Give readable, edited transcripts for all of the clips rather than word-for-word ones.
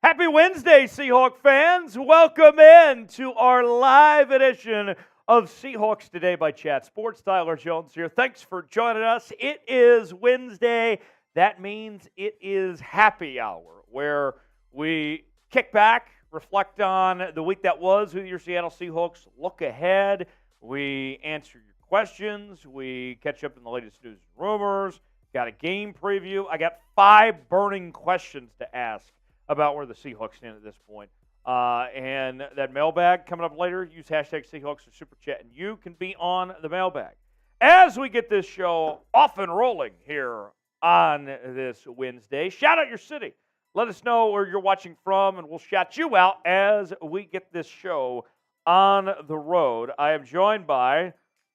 Happy Wednesday, Seahawk fans. Welcome in to our live edition of Seahawks Today by Chat Sports. Tyler Jones here. Thanks for joining us. It is Wednesday. That means it is happy hour, where we kick back, reflect on the week that was with your Seattle Seahawks, look ahead, we answer your questions, we catch up in the latest news and rumors, got a game preview. I got 5 burning questions to ask about where the Seahawks stand at this point. And that mailbag coming up later. Use hashtag Seahawks or Super Chat, and you can be on the mailbag. As we get this show off and rolling here on this Wednesday, shout out your city. Let us know where you're watching from, and we'll shout you out as we get this show on the road. I am joined by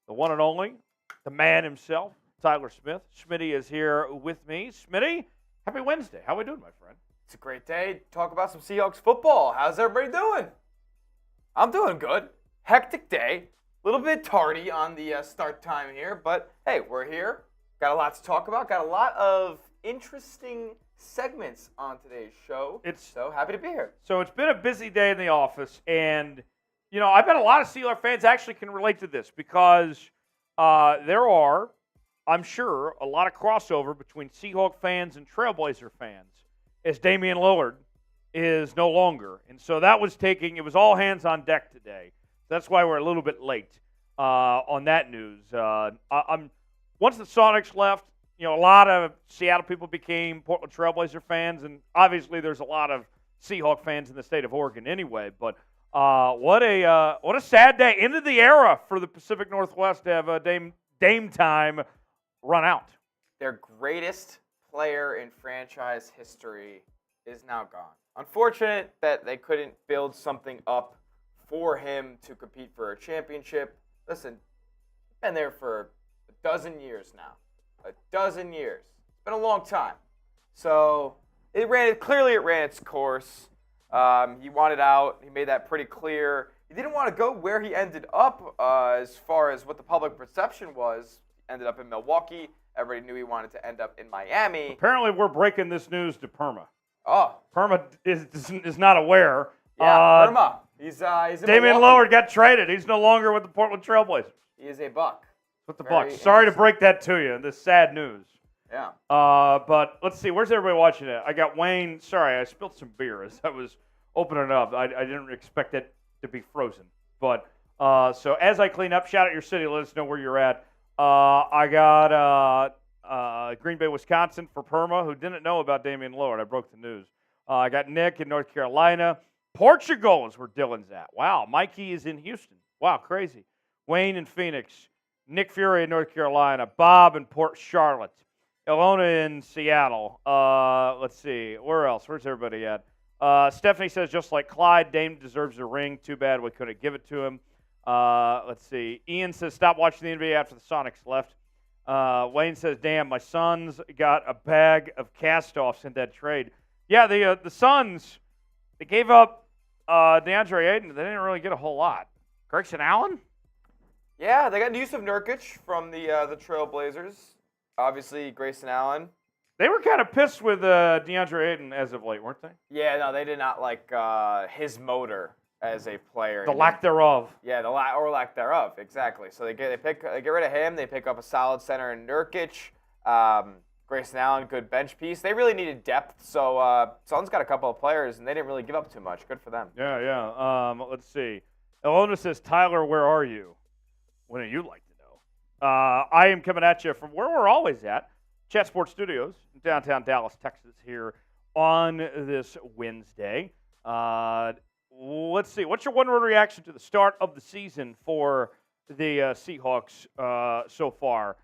the one and only, the man himself, Tyler Smith. Smitty is here with me. Smitty, happy Wednesday. How are we doing, my friend? It's a great day to talk about some Seahawks football. How's everybody doing? I'm doing good. Hectic day. A little bit tardy on the start time here, but hey, we're here. Got a lot to talk about. Got a lot of interesting segments on today's show. So happy to be here. So it's been a busy day in the office, and I bet a lot of Steelers fans actually can relate to this because there are, I'm sure, a lot of crossover between Seahawk fans and Trailblazer fans, as Damian Lillard is no longer. And so that was it was all hands on deck today. That's why we're a little bit late on that news. Once the Sonics left, a lot of Seattle people became Portland Trailblazer fans, and obviously there's a lot of Seahawk fans in the state of Oregon anyway. But what a sad day. End of the era for the Pacific Northwest to have Dame time run out. Their greatest player in franchise history is now gone. Unfortunate that they couldn't build something up for him to compete for a championship. Listen, been there for a dozen years now. A dozen years. It's been a long time. So it ran its course. He wanted out. He made that pretty clear. He didn't want to go where he ended up as far as what the public perception was. He ended up in Milwaukee. Everybody knew he wanted to end up in Miami. Apparently, we're breaking this news to Perma. Oh. Perma is not aware. Yeah, Perma. He's in Damian Lillard got traded. He's no longer with the Portland Trailblazers. He is a Buck. With the Bucks. Sorry to break that to you. This sad news. Yeah. But let's see. Where's everybody watching it? I got Wayne. Sorry, I spilled some beer as I was opening it up. I didn't expect it to be frozen. But so as I clean up, shout out your city. Let us know where you're at. I got Green Bay, Wisconsin for Perma, who didn't know about Damian Lillard. I broke the news. I got Nick in North Carolina. Portugal is where Dylan's at. Wow. Mikey is in Houston. Wow, crazy. Wayne in Phoenix. Nick Fury in North Carolina. Bob in Port Charlotte. Ilona in Seattle. Let's see. Where else? Where's everybody at? Stephanie says, just like Clyde, Dame deserves a ring. Too bad we couldn't give it to him. Let's see. Ian says, stop watching the NBA after the Sonics left. Wayne says, damn, my Suns got a bag of cast-offs in that trade. Yeah, the Suns, they gave up DeAndre Ayton. They didn't really get a whole lot. Grayson Allen? Yeah, they got Yusuf Nurkic from the Trailblazers. Obviously, Grayson Allen. They were kind of pissed with DeAndre Ayton as of late, weren't they? Yeah, no, they did not like his motor as a player. The lack thereof. Yeah, lack thereof, exactly. So they get rid of him. They pick up a solid center in Nurkic. Grayson Allen, good bench piece. They really needed depth, so Suns got a couple of players, and they didn't really give up too much. Good for them. Yeah. Let's see. Ilona says, Tyler, where are you? Wouldn't you like to know? I am coming at you from where we're always at, Chat Sports Studios in downtown Dallas, Texas, here on this Wednesday. Let's see. What's your one-word reaction to the start of the season for the Seahawks so far?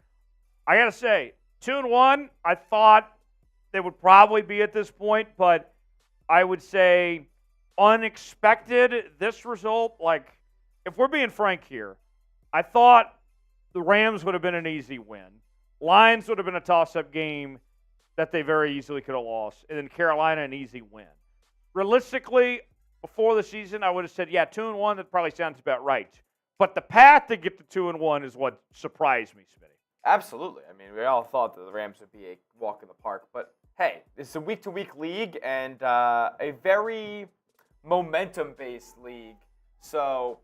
I got to say, 2-1, I thought they would probably be at this point, but I would say unexpected, this result. Like, if we're being frank here, I thought the Rams would have been an easy win. Lions would have been a toss-up game that they very easily could have lost. And then Carolina, an easy win. Realistically, before the season, I would have said, yeah, 2-1, that probably sounds about right. But the path to get to 2-1 is what surprised me, Smitty. Absolutely. I mean, we all thought that the Rams would be a walk in the park. But it's a week-to-week league and a very momentum-based league. So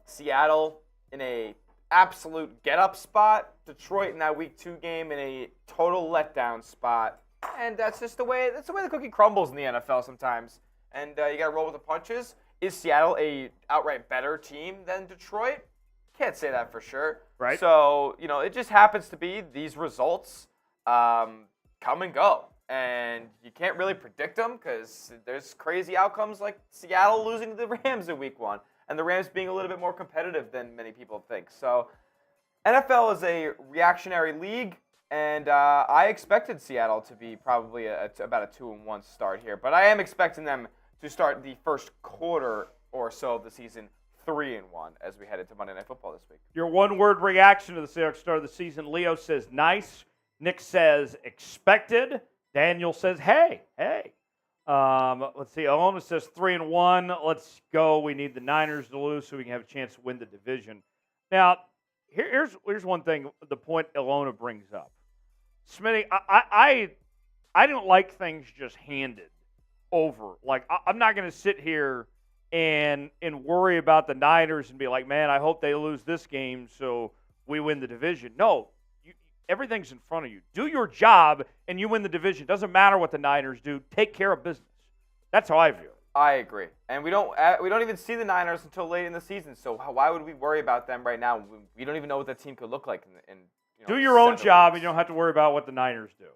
Seattle in a absolute get-up spot. Detroit in that Week 2 game in a total letdown spot. And that's just the way the cookie crumbles in the NFL sometimes. And you got to roll with the punches. Is Seattle a outright better team than Detroit? Can't say that for sure. Right. So, it just happens to be these results come and go. And you can't really predict them because there's crazy outcomes like Seattle losing to the Rams in Week 1 and the Rams being a little bit more competitive than many people think. So NFL is a reactionary league, and I expected Seattle to be probably about a 2-1 start here. But I am expecting them to start the first quarter or so of the season 3-1 as we head into Monday Night Football this week. Your one-word reaction to the Seahawks start of the season. Leo says nice. Nick says expected. Daniel says hey. Let's see. Alona says 3-1. Let's go. We need the Niners to lose so we can have a chance to win the division. Now, here's one thing. The point Alona brings up, Smitty. I don't like things just handed over. Like I'm not going to sit here and worry about the Niners and be like, man, I hope they lose this game so we win the division. No. Everything's in front of you. Do your job, and you win the division. Doesn't matter what the Niners do. Take care of business. That's how I view it. I agree, and we don't even see the Niners until late in the season. So why would we worry about them right now? We don't even know what that team could look like. Do your own job, and you don't have to worry about what the Niners do.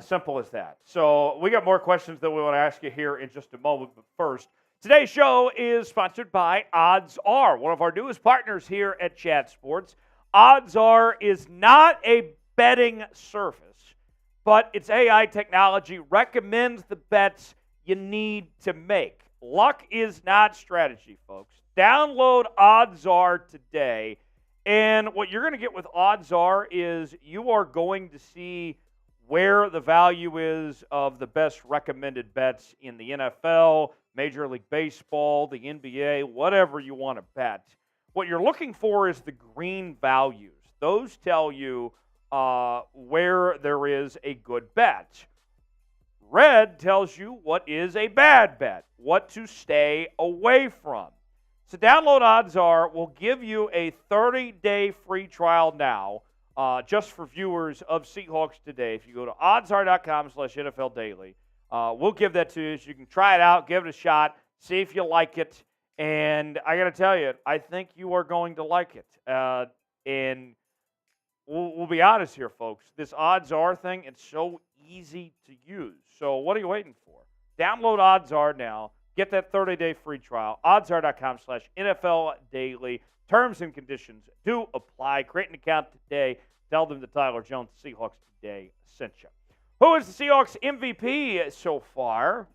Simple as that. So we got more questions that we want to ask you here in just a moment. But first, today's show is sponsored by Odds Are, one of our newest partners here at Chat Sports. Odds Are is not a betting service, but its AI technology recommends the bets you need to make. Luck is not strategy, folks. Download Odds Are today, and what you're going to get with Odds Are is you are going to see where the value is of the best recommended bets in the NFL, Major League Baseball, the NBA, whatever you want to bet. What you're looking for is the green values. Those tell you where there is a good bet. Red tells you what is a bad bet, what to stay away from. So download Odds Are. We'll give you a 30-day free trial now just for viewers of Seahawks Today. If you go to oddsare.com/NFL Daily, we'll give that to you so you can try it out, give it a shot, see if you like it. And I got to tell you, I think you are going to like it. And we'll be honest here, folks. This Odds Are thing, it's so easy to use. So what are you waiting for? Download Odds Are now. Get that 30-day free trial. Oddsare.com/NFL Daily. Terms and conditions do apply. Create an account today. Tell them that Tyler Jones, Seahawks Today, sent you. Who is the Seahawks MVP so far?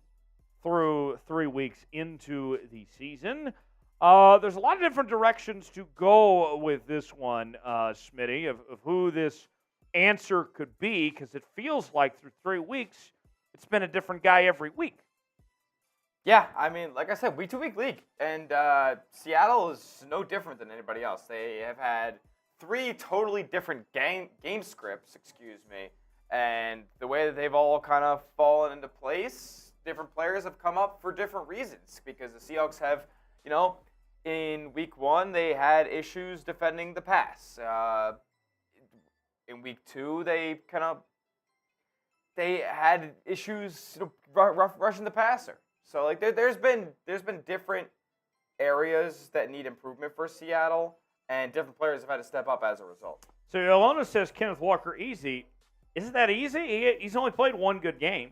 Through 3 weeks into the season. There's a lot of different directions to go with this one, Smitty, of who this answer could be, because it feels like through 3 weeks, it's been a different guy every week. Yeah, I mean, like I said, week-to-week league. And Seattle is no different than anybody else. They have had 3 totally different game scripts, and the way that they've all kind of fallen into place, different players have come up for different reasons, because the Seahawks have, in Week 1, they had issues defending the pass. In Week 2, they had issues rushing the passer. So there's been different areas that need improvement for Seattle, and different players have had to step up as a result. So Ilona says Kenneth Walker easy. Isn't that easy? He's only played 1 good game.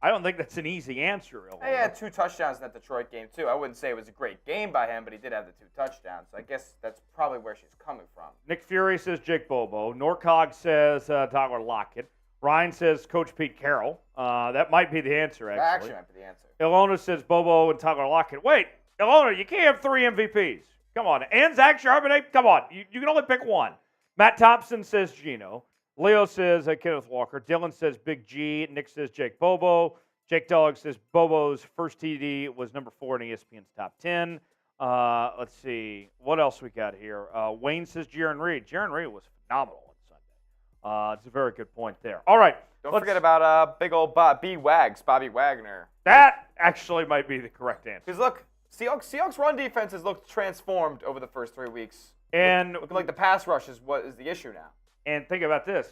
I don't think that's an easy answer. He had 2 touchdowns in that Detroit game, too. I wouldn't say it was a great game by him, but he did have the 2 touchdowns. So I guess that's probably where she's coming from. Nick Fury says Jake Bobo. Norcog says Tyler Lockett. Ryan says Coach Pete Carroll. That might be the answer, actually. That actually might be the answer. Ilona says Bobo and Tyler Lockett. Wait, Ilona, you can't have 3 MVPs. Come on. And Zach Charbonnet, come on. You can only pick one. Matt Thompson says Gino. Leo says Kenneth Walker. Dylan says Big G. Nick says Jake Bobo. Jake Dogg says Bobo's first TD was number 4 in ESPN's top 10. Let's see. What else we got here? Wayne says Jaron Reed. Jaron Reed was phenomenal on Sunday. It's a very good point there. All right. Don't forget about big old Bobby Wagner. That actually might be the correct answer. Because look, Seahawks run defense has looked transformed over the first 3 weeks. And looking like the pass rush is what is the issue now. And think about this.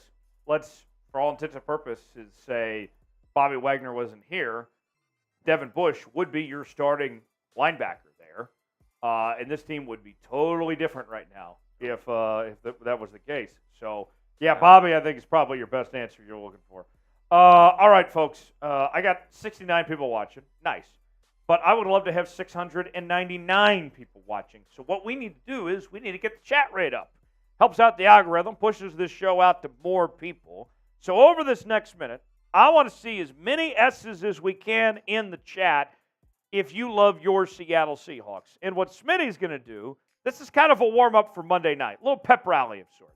Let's, for all intents and purposes, say Bobby Wagner wasn't here. Devin Bush would be your starting linebacker there. And this team would be totally different right now if that was the case. So, yeah, Bobby, I think, is probably your best answer you're looking for. All right, folks. I got 69 people watching. Nice. But I would love to have 699 people watching. So what we need to do is we need to get the chat rate up. Helps out the algorithm, pushes this show out to more people. So over this next minute, I want to see as many S's as we can in the chat if you love your Seattle Seahawks. And what Smitty's going to do, this is kind of a warm-up for Monday night, a little pep rally of sorts.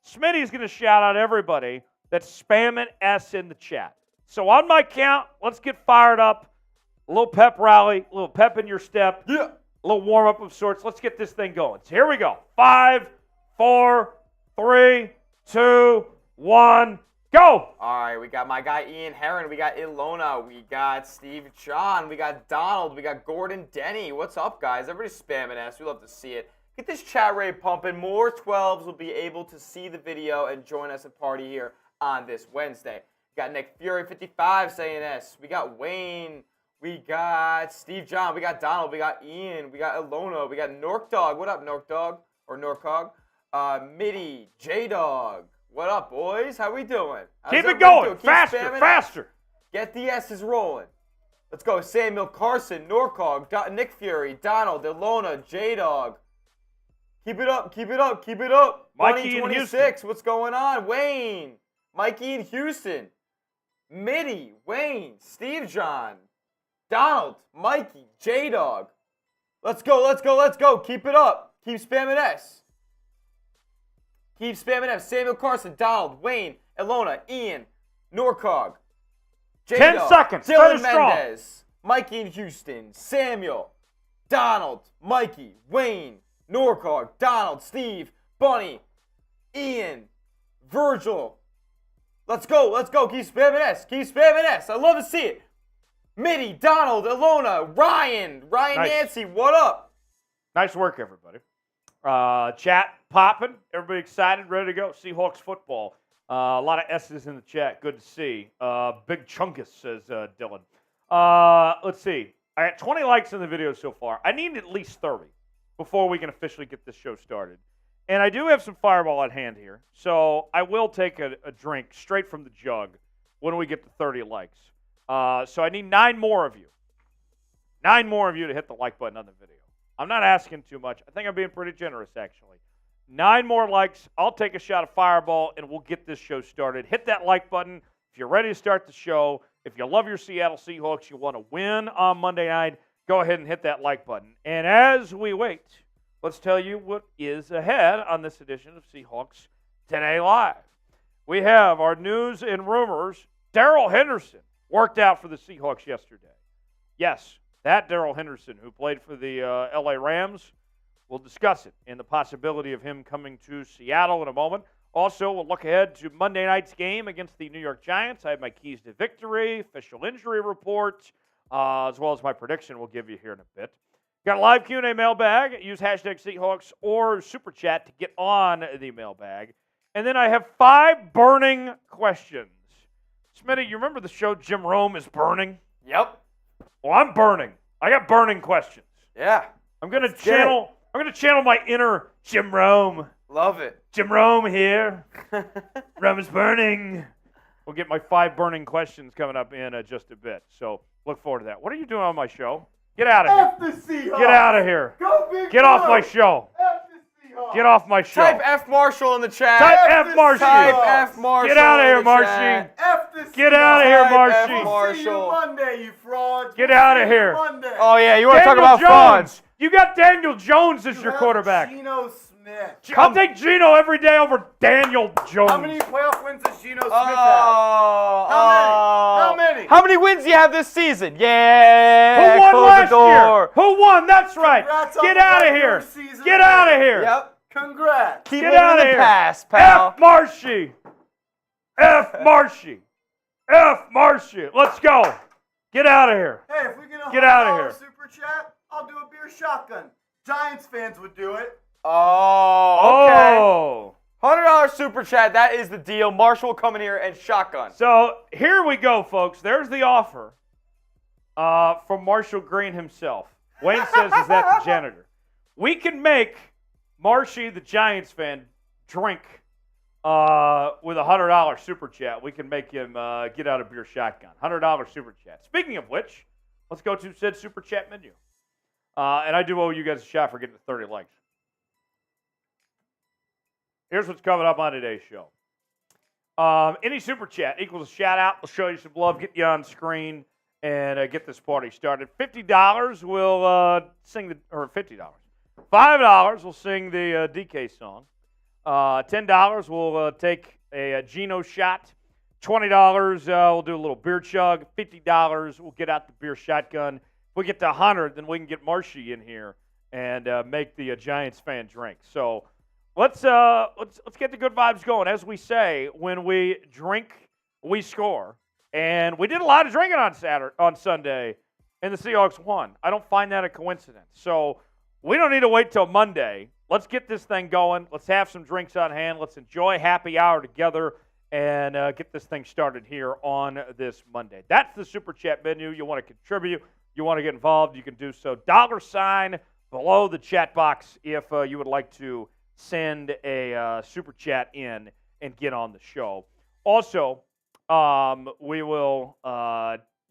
Smitty's going to shout out everybody that's spamming S in the chat. So on my count, let's get fired up. A little pep rally, a little pep in your step, a little warm-up of sorts. Let's get this thing going. So here we go. 5, 4, 3, 2, 1, go! All right, we got my guy Ian Herron. We got Ilona. We got Steve John. We got Donald. We got Gordon Denny. What's up, guys? Everybody's spamming us. We love to see it. Get this chat rate pumping. More 12s will be able to see the video and join us at party here on this Wednesday. We got Nick Fury 55 saying S. We got Wayne. We got Steve John. We got Donald. We got Ian. We got Ilona. We got Nork Dog. What up, Nork Dog? Or Norcog? Mitty. J-Dog. What up, boys? How we doing? Keep it going. Faster. Get the S's rolling. Let's go. Samuel Carson, Norcog, Nick Fury, Donald, Ilona, J-Dog. Keep it up. Mikey in 26. Houston. What's going on? Wayne. Mikey in Houston. Mitty. Wayne. Steve John. Donald. Mikey. J-Dog. Let's go. Keep it up. Keep spamming S. Samuel Carson, Donald, Wayne, Ilona, Ian, Norcog, J-Dog, 10 seconds. Dylan Mendez, Mikey in Houston, Samuel, Donald, Mikey, Wayne, Norcog, Donald, Steve, Bunny, Ian, Virgil. Let's go. Keep spamming S. I love to see it. Mitty, Donald, Ilona, Ryan nice. Nancy, what up? Nice work, everybody. Chat popping. Everybody excited, ready to go. Seahawks football. A lot of S's in the chat. Good to see. Big Chunkus, says Dylan. Let's see. I got 20 likes in the video so far. I need at least 30 before we can officially get this show started. And I do have some Fireball at hand here, so I will take a drink straight from the jug when we get to 30 likes. So I need 9 more of you. 9 more of you to hit the like button on the video. I'm not asking too much. I think I'm being pretty generous, actually. 9 more likes. I'll take a shot of Fireball, and we'll get this show started. Hit that like button if you're ready to start the show. If you love your Seattle Seahawks, you want to win on Monday night, go ahead and hit that like button. And as we wait, let's tell you what is ahead on this edition of Seahawks Today Live. We have our news and rumors. Darrell Henderson worked out for the Seahawks yesterday. Yes. That Darrell Henderson, who played for the L.A. Rams, we'll discuss it and the possibility of him coming to Seattle in a moment. Also, we'll look ahead to Monday night's game against the New York Giants. I have my keys to victory, official injury report, as well as my prediction we'll give you here in a bit. Got a live Q&A mailbag. Use hashtag Seahawks or Super Chat to get on the mailbag. And then I have 5 burning questions. Smitty, you remember the show Jim Rome is Burning? Yep. Well, I'm burning. I got burning questions. Yeah. I'm gonna channel my inner Jim Rome. Love it. Jim Rome here. Rome is burning. We'll get my 5 burning questions coming up in just a bit. So look forward to that. What are you doing on my show? Get out of here. F the Seahawks. Get out of here. Go Big Get off my show. F the Seahawks. Get off my show. Type F Marshall in the chat. Type F Marshy. Type F Marshall. Get out of here, Marshy. F the Seahawks. Get out of here, Type Marshy. F See you Marshall. Monday, you frauds. Get out of here. Monday. Oh, yeah, you want to talk Daniel about frauds. Jones. You got Daniel Jones as You your have quarterback. Geno Smith. I'll take Geno every day over Daniel Jones. How many playoff wins does Geno Smith have? How many? How many wins do you have this season? Yeah. Who won close last the door. year? Who won? That's right. Congrats on Get the out of regular here. season Get out of here. Yep. Congrats. Keep Get it out in of the here. past, pal. F Marshy. F Marshy. F. Marshy. Let's go. Get out of here. Hey, if we get a Get outta here. $100 super chat, I'll do a beer shotgun. Giants fans would do it. Oh, okay. Oh. $100 super chat. That is the deal. Marshall will come in here and shotgun. So here we go, folks. There's the offer from Marshall Green himself. Wayne says, is that the janitor? We can make Marshy, the Giants fan, drink with a $100 super chat. We can make him get out a beer shotgun. $100 super chat. Speaking of which, let's go to said super chat menu. And I do owe you guys a shot for getting to 30 likes. Here's what's coming up on today's show. Any super chat equals a shout out. We'll show you some love, get you on screen, and get this party started. $50 will sing the, or $50. $5 will sing the DK song. $10 will take a Gino shot. $20 we'll do a little beer chug. $50 we'll get out the beer shotgun. If we get to 100, then we can get Marshy in here and make the Giants fan drink. So let's get the good vibes going. As we say, when we drink, we score. And we did a lot of drinking on Sunday, and the Seahawks won. I don't find that a coincidence. So we don't need to wait till Monday. Let's get this thing going. Let's have some drinks on hand. Let's enjoy happy hour together and get this thing started here on this Monday. That's the Super Chat menu. You want to contribute, you want to get involved, you can do so. $ below the chat box if you would like to send a Super Chat in and get on the show. Also, we will,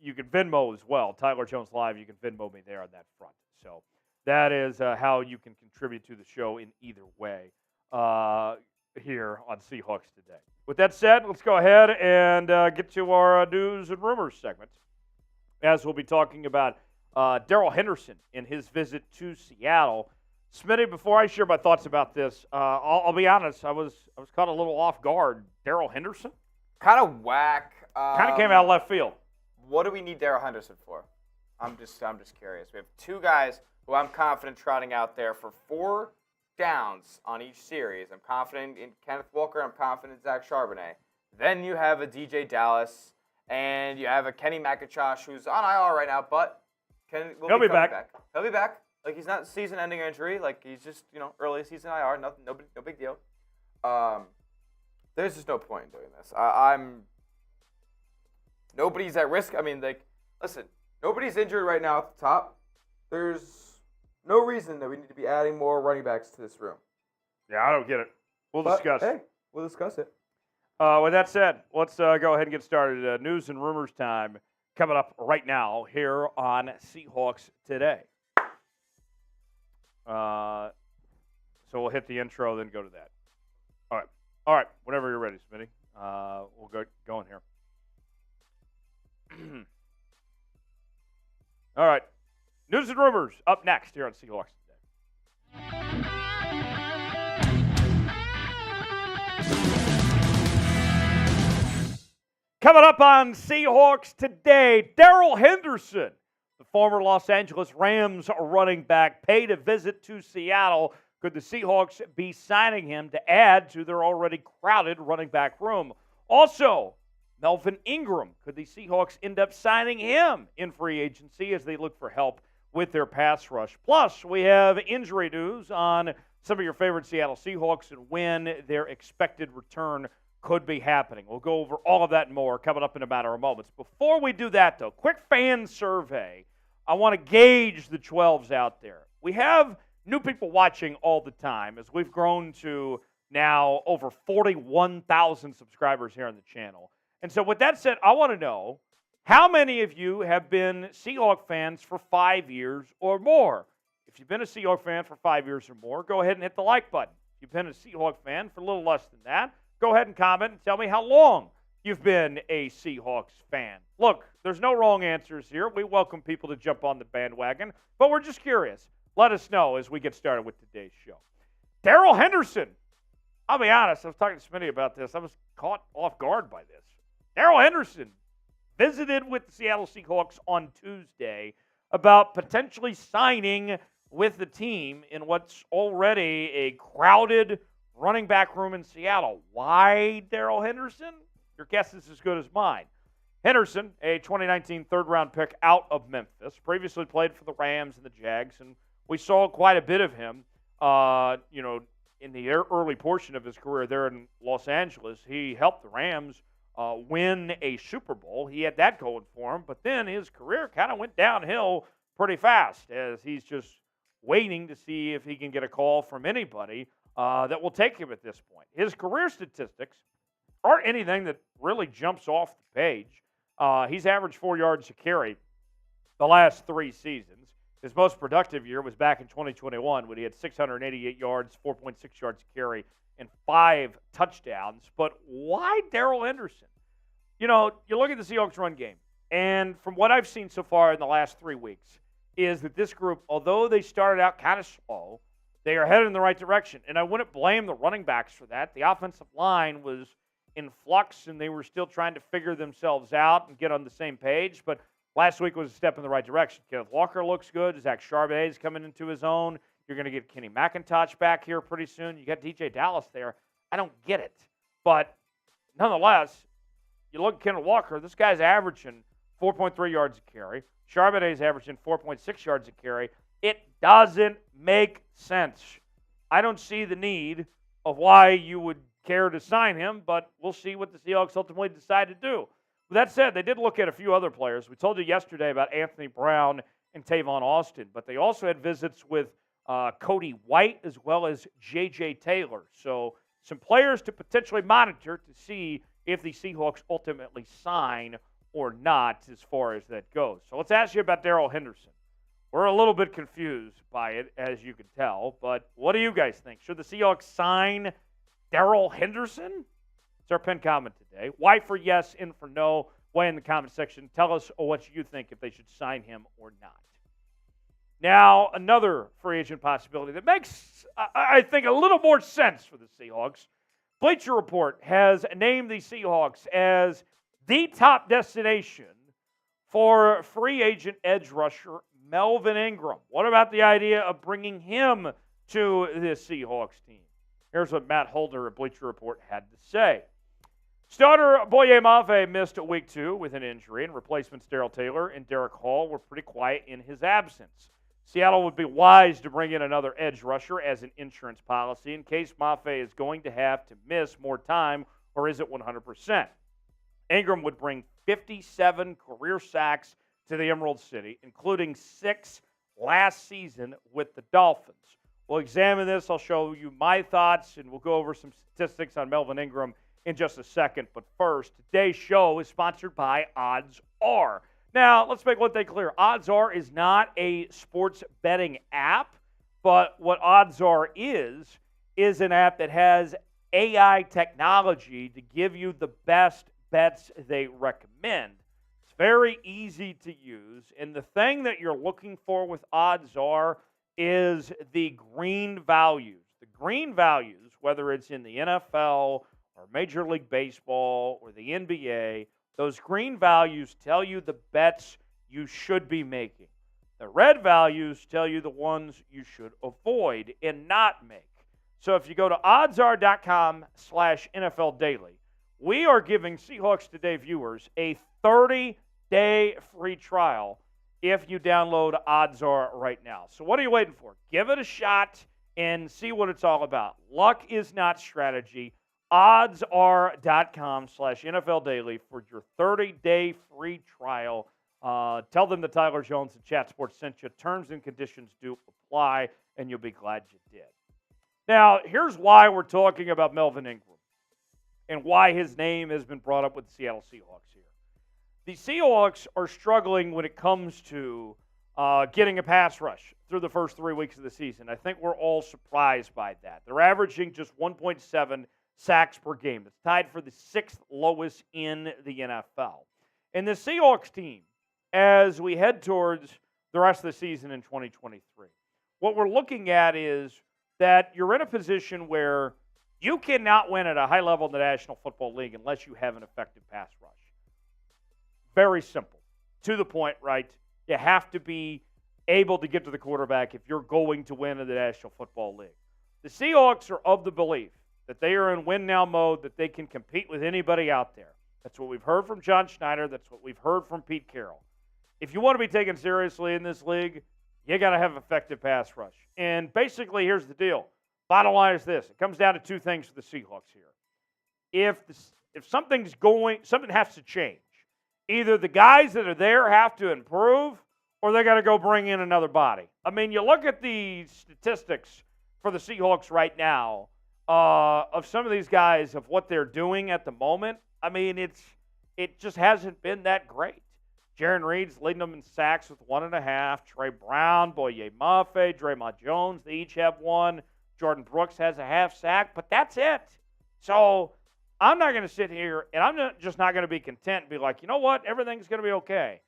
you can Venmo as well. Tyler Jones Live, you can Venmo me there on that front. So that is how you can contribute to the show in either way here on Seahawks Today. With that said, let's go ahead and get to our news and rumors segment, as we'll be talking about Darrell Henderson and his visit to Seattle. Smitty, before I share my thoughts about this, I'll be honest, I was caught a little off guard. Darrell Henderson? Kind of whack. Kind of came out of left field. What do we need Darrell Henderson for? I'm just curious. We have two guys who I'm confident trotting out there for 4 downs on each series. I'm confident in Kenneth Walker. I'm confident in Zach Charbonnet. Then you have a DJ Dallas, and you have a Kenny McIntosh who's on IR right now, but he'll be back. He'll be back. Like, he's not season-ending injury. Like, he's just, early season IR. Nothing, no big deal. There's just no point in doing this. Nobody's at risk. I mean, listen, nobody's injured right now at the top. There's no reason that we need to be adding more running backs to this room. Yeah, I don't get it. We'll discuss. Hey, we'll discuss it. With that said, let's go ahead and get started. News and rumors time coming up right now here on Seahawks Today. So we'll hit the intro, then go to that. All right. Whenever you're ready, Smitty. We'll go going here. All right. News and rumors up next here on Seahawks Today. Coming up on Seahawks Today, Darrell Henderson, the former Los Angeles Rams running back, paid a visit to Seattle. Could the Seahawks be signing him to add to their already crowded running back room? Also, Melvin Ingram, could the Seahawks end up signing him in free agency as they look for help with their pass rush? Plus, we have injury news on some of your favorite Seattle Seahawks and when their expected return could be happening. We'll go over all of that and more coming up in a matter of moments. Before we do that, though, quick fan survey. I want to gauge the 12s out there. We have new people watching all the time as we've grown to now over 41,000 subscribers here on the channel. And so with that said, I want to know how many of you have been Seahawk fans for 5 years or more? If you've been a Seahawk fan for 5 years or more, go ahead and hit the like button. If you've been a Seahawk fan for a little less than that, go ahead and comment and tell me how long you've been a Seahawks fan. Look, there's no wrong answers here. We welcome people to jump on the bandwagon, but we're just curious. Let us know as we get started with today's show. Darrell Henderson. I'll be honest, I was talking to Smitty about this. I was caught off guard by this. Darrell Henderson visited with the Seattle Seahawks on Tuesday about potentially signing with the team in what's already a crowded running back room in Seattle. Why Darrell Henderson? Your guess is as good as mine. Henderson, a 2019 third-round pick out of Memphis, previously played for the Rams and the Jags, and we saw quite a bit of him, in the early portion of his career there in Los Angeles. He helped the Rams win a Super Bowl. He had that going for him, but then his career kind of went downhill pretty fast as he's just waiting to see if he can get a call from anybody that will take him at this point. His career statistics aren't anything that really jumps off the page. He's averaged 4 yards a carry the last 3 seasons. His most productive year was back in 2021 when he had 688 yards, 4.6 yards a carry, and 5 touchdowns. But why Darrell Henderson? You look at the Seahawks run game, and from what I've seen so far in the last 3 weeks, is that this group, although they started out kind of slow, they are headed in the right direction. And I wouldn't blame the running backs for that. The offensive line was in flux, and they were still trying to figure themselves out and get on the same page. But last week was a step in the right direction. Kenneth Walker looks good. Zach Charbonnet is coming into his own. You're going to get Kenny McIntosh back here pretty soon. You got DJ Dallas there. I don't get it. But nonetheless, you look at Kenneth Walker, this guy's averaging 4.3 yards a carry. Charbonnet is averaging 4.6 yards a carry. It doesn't make sense. I don't see the need of why you would care to sign him, but we'll see what the Seahawks ultimately decide to do. With that said, they did look at a few other players. We told you yesterday about Anthony Brown and Tavon Austin, but they also had visits with Cody White as well as J.J. Taylor. So some players to potentially monitor to see if the Seahawks ultimately sign or not as far as that goes. So let's ask you about Darrell Henderson. We're a little bit confused by it, as you can tell, but what do you guys think? Should the Seahawks sign Darrell Henderson? It's our pinned comment today. Y for yes, N for no. Weigh in the comment section. Tell us what you think if they should sign him or not. Now, another free agent possibility that makes, I think, a little more sense for the Seahawks. Bleacher Report has named the Seahawks as the top destination for free agent edge rusher Melvin Ingram. What about the idea of bringing him to the Seahawks team? Here's what Matt Holder at Bleacher Report had to say. Starter Boye Mafe missed week 2 with an injury, and replacements Darrell Taylor and Derek Hall were pretty quiet in his absence. Seattle would be wise to bring in another edge rusher as an insurance policy in case Mafe is going to have to miss more time or is it 100%. Ingram would bring 57 career sacks to the Emerald City, including 6 last season with the Dolphins. We'll examine this. I'll show you my thoughts, and we'll go over some statistics on Melvin Ingram in just a second. But first, today's show is sponsored by Odds Are. Now, let's make one thing clear. Odds Are is not a sports betting app, but what Odds Are is an app that has AI technology to give you the best bets they recommend. It's very easy to use, and the thing that you're looking for with Odds Are is the green values. The green values, whether it's in the NFL or Major League Baseball or the NBA, those green values tell you the bets you should be making. The red values tell you the ones you should avoid and not make. So if you go to oddsr.com/NFL Daily, we are giving Seahawks Today viewers a 30-day free trial if you download OddsR right now. So what are you waiting for? Give it a shot and see what it's all about. Luck is not strategy. oddsr.com/NFL Daily for your 30-day free trial. Tell them that Tyler Jones and Chat Sports sent you. Terms and conditions do apply, and you'll be glad you did. Now, here's why we're talking about Melvin Ingram and why his name has been brought up with the Seattle Seahawks here. The Seahawks are struggling when it comes to getting a pass rush through the first 3 weeks of the season. I think we're all surprised by that. They're averaging just 1.7 sacks per game. It's tied for the 6th lowest in the NFL. And the Seahawks team, as we head towards the rest of the season in 2023, what we're looking at is that you're in a position where you cannot win at a high level in the National Football League unless you have an effective pass rush. Very simple. To the point, right? You have to be able to get to the quarterback if you're going to win in the National Football League. The Seahawks are of the belief that they are in win-now mode, that they can compete with anybody out there. That's what we've heard from John Schneider. That's what we've heard from Pete Carroll. If you want to be taken seriously in this league, you got to have effective pass rush. And basically, here's the deal. Bottom line is this. It comes down to two things for the Seahawks here. If something has to change. Either the guys that are there have to improve, or they got to go bring in another body. I mean, you look at the statistics for the Seahawks right now of some of these guys of what they're doing at the moment. I mean, it just hasn't been that great. Jaron Reed's leading them in sacks with 1.5. Trey Brown, Boye Mafe, Draymond Jones, they each have 1. Jordan Brooks has a half sack, but that's it. So I'm not going to sit here, and I'm just not going to be content and be like, you know what, everything's going to be okay.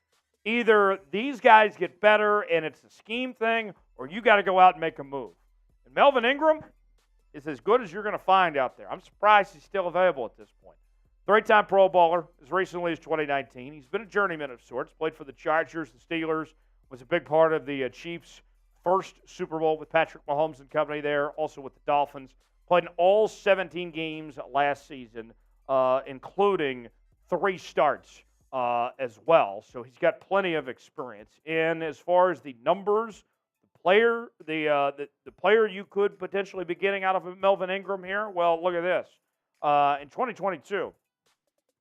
Either these guys get better and it's a scheme thing, or you got to go out and make a move. And Melvin Ingram is as good as you're going to find out there. I'm surprised he's still available at this point. 3-time Pro Bowler as recently as 2019. He's been a journeyman of sorts. Played for the Chargers, the Steelers, was a big part of the Chiefs' first Super Bowl with Patrick Mahomes and company there, also with the Dolphins. Played in all 17 games last season, including 3 starts as well. So he's got plenty of experience. And as far as the numbers, the player you could potentially be getting out of Melvin Ingram here, well, look at this. In 2022,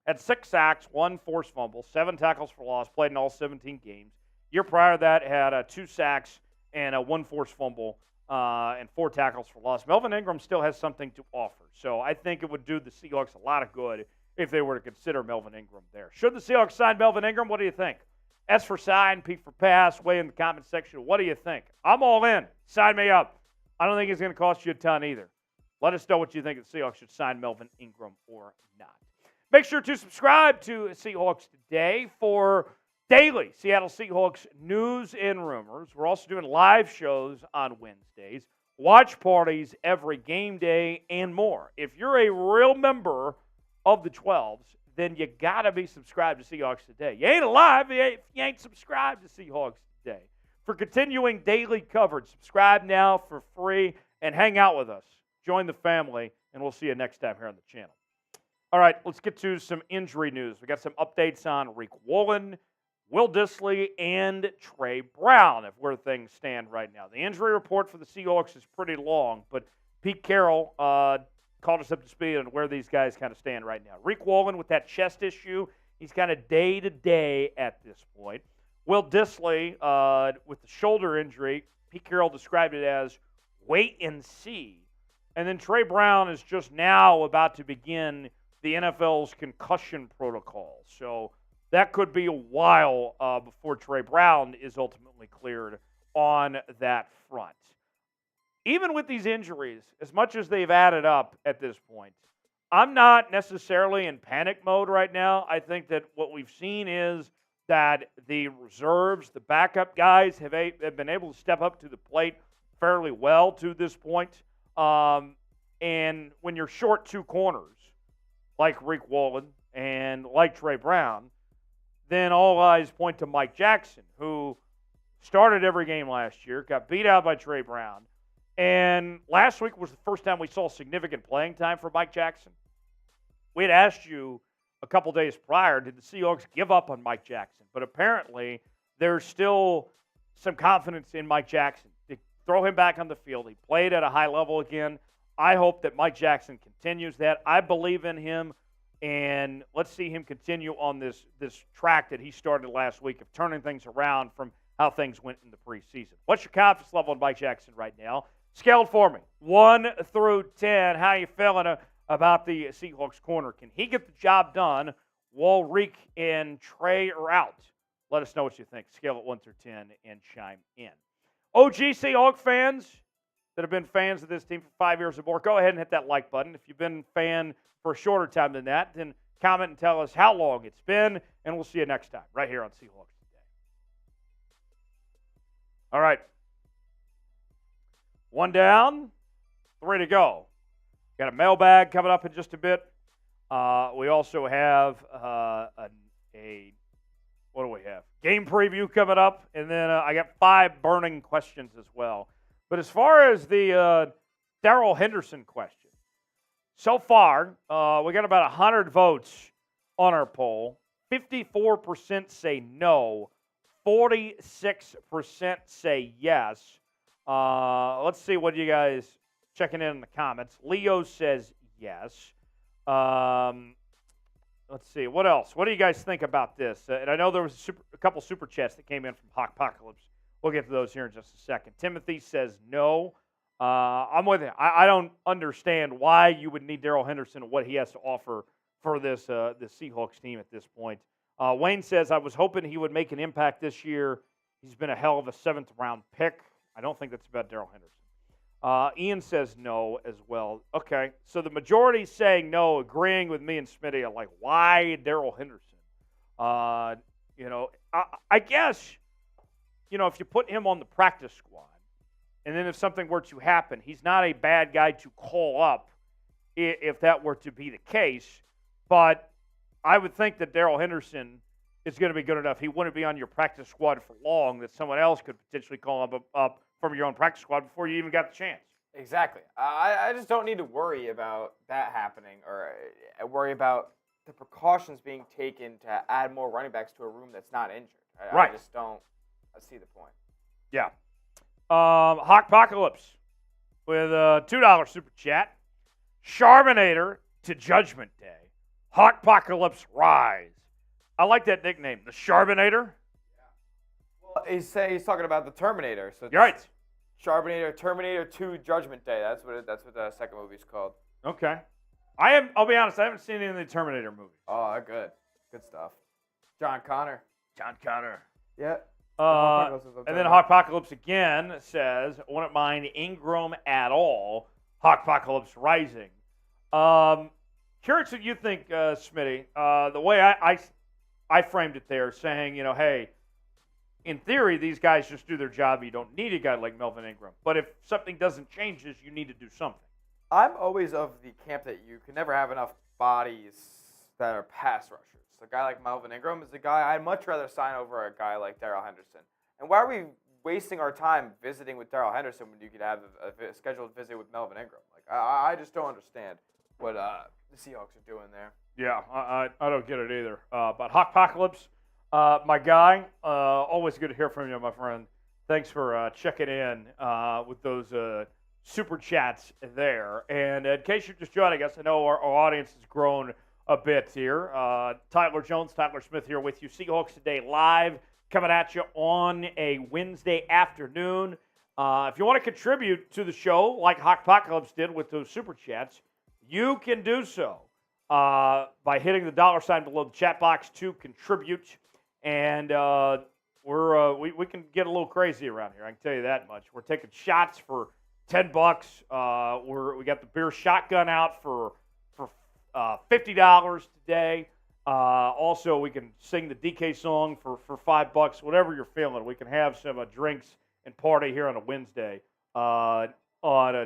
had 6 sacks, 1 forced fumble, 7 tackles for loss, played in all 17 games. Year prior to that, had 2 sacks and 1 forced fumble and 4 tackles for loss. Melvin Ingram still has something to offer. So I think it would do the Seahawks a lot of good if they were to consider Melvin Ingram there. Should the Seahawks sign Melvin Ingram? What do you think? S for sign, P for pass, way in the comment section. What do you think? I'm all in. Sign me up. I don't think it's going to cost you a ton either. Let us know what you think the Seahawks should sign Melvin Ingram or not. Make sure to subscribe to Seahawks Today for daily Seattle Seahawks news and rumors. We're also doing live shows on Wednesdays, watch parties every game day, and more. If you're a real member of the 12s, then you got to be subscribed to Seahawks Today. You ain't alive if you ain't subscribed to Seahawks Today. For continuing daily coverage, subscribe now for free and hang out with us. Join the family, and we'll see you next time here on the channel. All right, let's get to some injury news. We got some updates on Riq Woolen, Will Dissly, and Trey Brown, of where things stand right now. The injury report for the Seahawks is pretty long, but Pete Carroll caught us up to speed on where these guys kind of stand right now. Riq Woolen with that chest issue, he's kind of day-to-day at this point. Will Dissly with the shoulder injury, Pete Carroll described it as wait and see. And then Trey Brown is just now about to begin the NFL's concussion protocol. So that could be a while before Trey Brown is ultimately cleared on that front. Even with these injuries, as much as they've added up at this point, I'm not necessarily in panic mode right now. I think that what we've seen is that the reserves, the backup guys have been able to step up to the plate fairly well to this point. And when you're short 2 corners, like Riq Woolen and like Trey Brown, then all eyes point to Mike Jackson, who started every game last year, got beat out by Trey Brown. And last week was the first time we saw significant playing time for Mike Jackson. We had asked you a couple days prior, did the Seahawks give up on Mike Jackson? But apparently there's still some confidence in Mike Jackson. To throw him back on the field. He played at a high level again. I hope that Mike Jackson continues that. I believe in him, and let's see him continue on this track that he started last week of turning things around from how things went in the preseason. What's your confidence level on Mike Jackson right now? Scaled for me, 1 through 10. How you feeling about the Seahawks corner? Can he get the job done while Riq and Trey are out? Let us know what you think. Scale it 1 through 10 and chime in. OG Seahawk fans that have been fans of this team for 5 years or more, go ahead and hit that like button. If you've been a fan for a shorter time than that, then comment and tell us how long it's been, and we'll see you next time right here on Seahawks Today. All right. 1 down, 3 to go. Got a mailbag coming up in just a bit. We also have what do we have? Game preview coming up, and then I got 5 burning questions as well. But as far as the Darrell Henderson question, so far we got about 100 votes on our poll. 54% say no. 46% say yes. Let's see what you guys checking in the comments. Leo says yes. Let's see. What else? What do you guys think about this? And I know there was a couple super chats that came in from Hawkpocalypse. We'll get to those here in just a second. Timothy says no. I'm with him. I don't understand why you would need Darrell Henderson and what he has to offer for this Seahawks team at this point. Wayne says, I was hoping he would make an impact this year. He's been a hell of a 7th-round pick. I don't think that's about Darrell Henderson. Ian says no as well. Okay, so the majority saying no, agreeing with me and Smitty. I'm like, why Darrell Henderson? I guess, if you put him on the practice squad, and then if something were to happen, he's not a bad guy to call up if that were to be the case. But I would think that Darrell Henderson is going to be good enough. He wouldn't be on your practice squad for long that someone else could potentially call him up from your own practice squad before you even got the chance. Exactly. I just don't need to worry about that happening or worry about the precautions being taken to add more running backs to a room that's not injured. I just don't see the point. Yeah. Hawkpocalypse with a $2 super chat. Charbonnator to Judgment Day. Hawkpocalypse rise. I like that nickname, the Charbonnator. Well, he's talking about the Terminator. So You're right. Charbonnator, Terminator 2, Judgment Day. That's what the second movie's called. Okay. I'll be honest, I haven't seen any of the Terminator movies. Oh, they're good. Good stuff. John Connor. Yeah. And then Hawkpocalypse again says, wouldn't mind Ingram at all. Hawkpocalypse rising. Curious what you think, Smitty. The way I framed it there, saying, hey, in theory, these guys just do their job. You don't need a guy like Melvin Ingram. But if something doesn't change, you need to do something. I'm always of the camp that you can never have enough bodies that are pass rushers. A guy like Melvin Ingram is a guy I'd much rather sign over a guy like Darrell Henderson. And why are we wasting our time visiting with Darrell Henderson when you could have a scheduled visit with Melvin Ingram? Like I just don't understand what the Seahawks are doing there. Yeah, I don't get it either. But Hawkpocalypse, my guy, always good to hear from you, my friend. Thanks for checking in with those super chats there. And in case you're just joining us, I know our audience has grown a bit here. Tyler Jones, Tyler Smith here with you. Seahawks Today live, coming at you on a Wednesday afternoon. If you want to contribute to the show like Hawkpocalypse did with those super chats, you can do so by hitting the $ below the chat box to contribute. And we can get a little crazy around here. I can tell you that much. We're taking shots for $10. We got the beer shotgun out for $50 today. Also, we can sing the DK song for $5. Whatever you're feeling, we can have some drinks and party here on a Wednesday on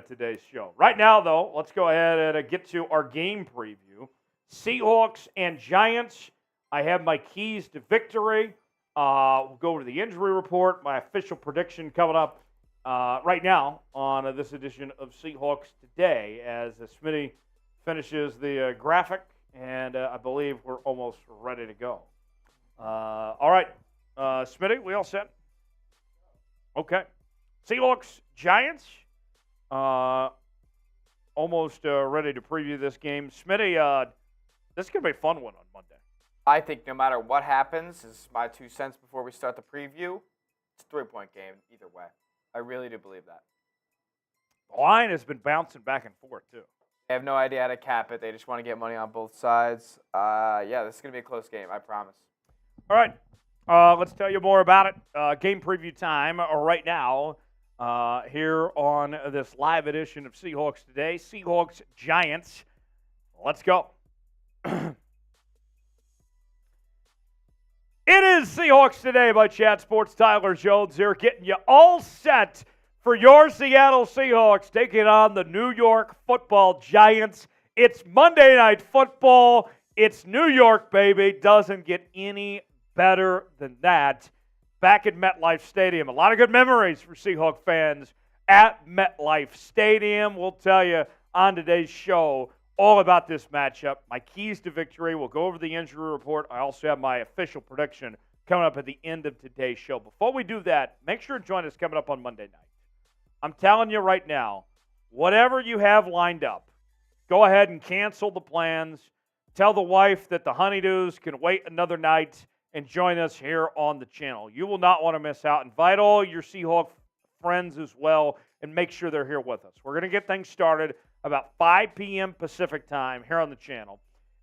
today's show. Right now, though, let's go ahead and get to our game preview. Seahawks and Giants. I have my keys to victory. We'll go over to the injury report, my official prediction coming up right now on this edition of Seahawks Today as Smitty finishes the graphic, and I believe we're almost ready to go. All right, Smitty, we all set? Okay. Seahawks, Giants, almost ready to preview this game. Smitty, this is going to be a fun one on Monday. I think no matter what happens, this is my 2 cents before we start the preview, it's a 3-point game either way. I really do believe that. The line has been bouncing back and forth, too. They have no idea how to cap it. They just want to get money on both sides. This is going to be a close game, I promise. All right. Let's tell you more about it. Game preview time right now here on this live edition of Seahawks Today. Seahawks, Giants. Let's go. It is Seahawks Today by Chat Sports. Tyler Jones here, getting you all set for your Seattle Seahawks taking on the New York Football Giants. It's Monday Night Football. It's New York, baby. Doesn't get any better than that. Back at MetLife Stadium. A lot of good memories for Seahawk fans at MetLife Stadium. We'll tell you on today's show all about this matchup. My keys to victory. We'll go over the injury report. I also have my official prediction coming up at the end of today's show. Before we do that, make sure to join us coming up on Monday night. I'm telling you right now, whatever you have lined up, go ahead and cancel the plans. Tell the wife that the honeydews can wait another night and join us here on the channel. You will not want to miss out. Invite all your Seahawk friends as well and make sure they're here with us. We're going to get things started about 5 p.m. Pacific time here on the channel.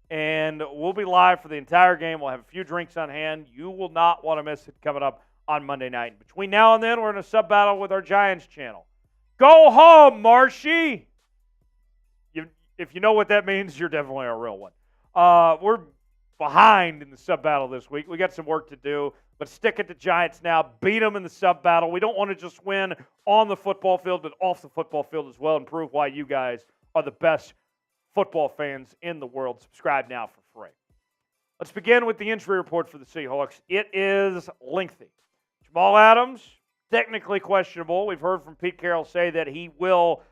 And we'll be live for the entire game. We'll have a few drinks on hand. You will not want to miss it coming up on Monday night. Between now and then, we're in a sub-battle with our Giants channel. Go home, Marshy! If you know what that means, you're definitely a real one. We're behind in the sub-battle this week. We got some work to do. Let's stick it to Giants now. Beat them in the sub-battle. We don't want to just win on the football field, but off the football field as well, and prove why you guys are the best football fans in the world. Subscribe now for free. Let's begin with the injury report for the Seahawks. It is lengthy. Jamal Adams, technically questionable. We've heard from Pete Carroll say that he will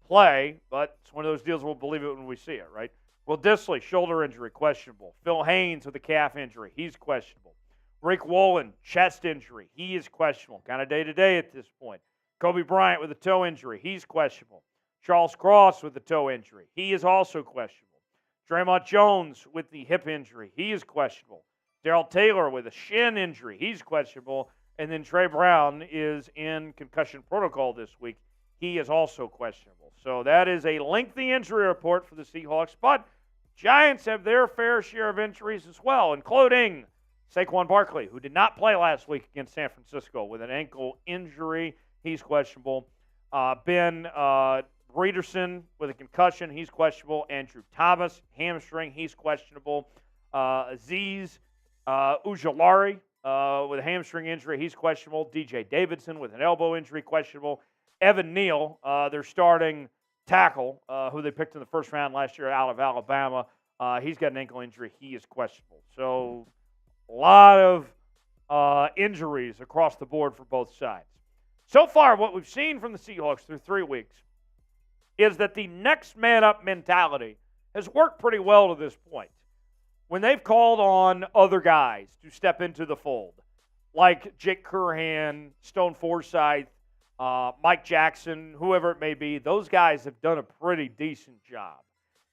play, but it's one of those deals we'll believe it when we see it, right? Will Disley, shoulder injury, questionable. Phil Haynes with a calf injury, he's questionable. Rick Wollen, chest injury, he is questionable. Kind of day-to-day at this point. Kobe Bryant with a toe injury, he's questionable. Charles Cross with a toe injury, he is also questionable. Draymond Jones with the hip injury, he is questionable. Darrell Taylor with a shin injury, he's questionable. And then Trey Brown is in concussion protocol this week. He is also questionable. So that is a lengthy injury report for the Seahawks. But Giants have their fair share of injuries as well, including Saquon Barkley, who did not play last week against San Francisco with an ankle injury. He's questionable. Ben Breederson with a concussion. He's questionable. Andrew Thomas, hamstring. He's questionable. Azeez Ujulari with a hamstring injury. He's questionable. DJ Davidson with an elbow injury. Questionable. Evan Neal, their starting tackle, who they picked in the first round last year out of Alabama. He's got an ankle injury. He is questionable. So a lot of injuries across the board for both sides. So far, what we've seen from the Seahawks through 3 weeks is that the next man up mentality has worked pretty well to this point. When they've called on other guys to step into the fold, like Jake Curhan, Stone Forsythe, Mike Jackson, whoever it may be, those guys have done a pretty decent job.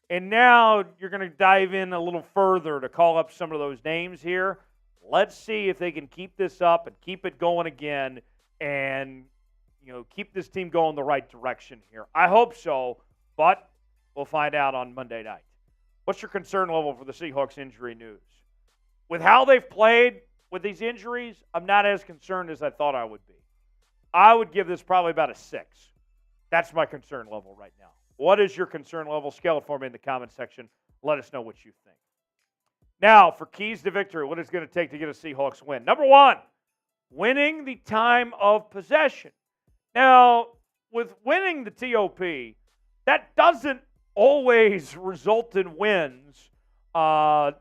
And now you're going to dive in a little further to call up some of those names here. Let's see if they can keep this up and keep it going again and, keep this team going the right direction here. I hope so, but we'll find out on Monday night. What's your concern level for the Seahawks injury news? With how they've played with these injuries, I'm not as concerned as I thought I would be. I would give this probably about a 6. That's my concern level right now. What is your concern level? Scale it for me in the comment section. Let us know what you think. Now, for keys to victory, what it's going to take to get a Seahawks win. Number 1, winning the time of possession. Now, with winning the TOP, that doesn't always result in wins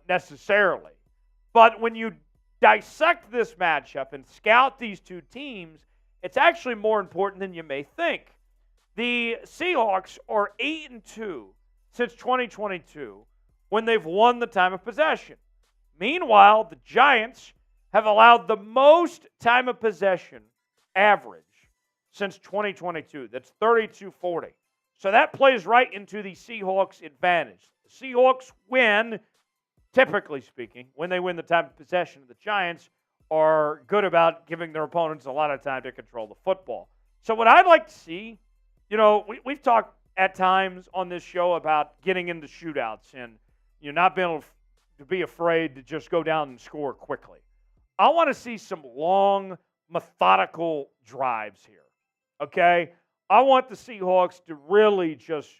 necessarily. But when you dissect this matchup and scout these two teams, it's actually more important than you may think. The Seahawks are 8-2 since 2022 when they've won the time of possession. Meanwhile, the Giants have allowed the most time of possession average since 2022. That's 32-40. So that plays right into the Seahawks' advantage. The Seahawks win, typically speaking, when they win the time of possession. The Giants are good about giving their opponents a lot of time to control the football. So what I'd like to see, we've talked at times on this show about getting into shootouts and not being able to be afraid to just go down and score quickly. I want to see some long, methodical drives here, okay? I want the Seahawks to really just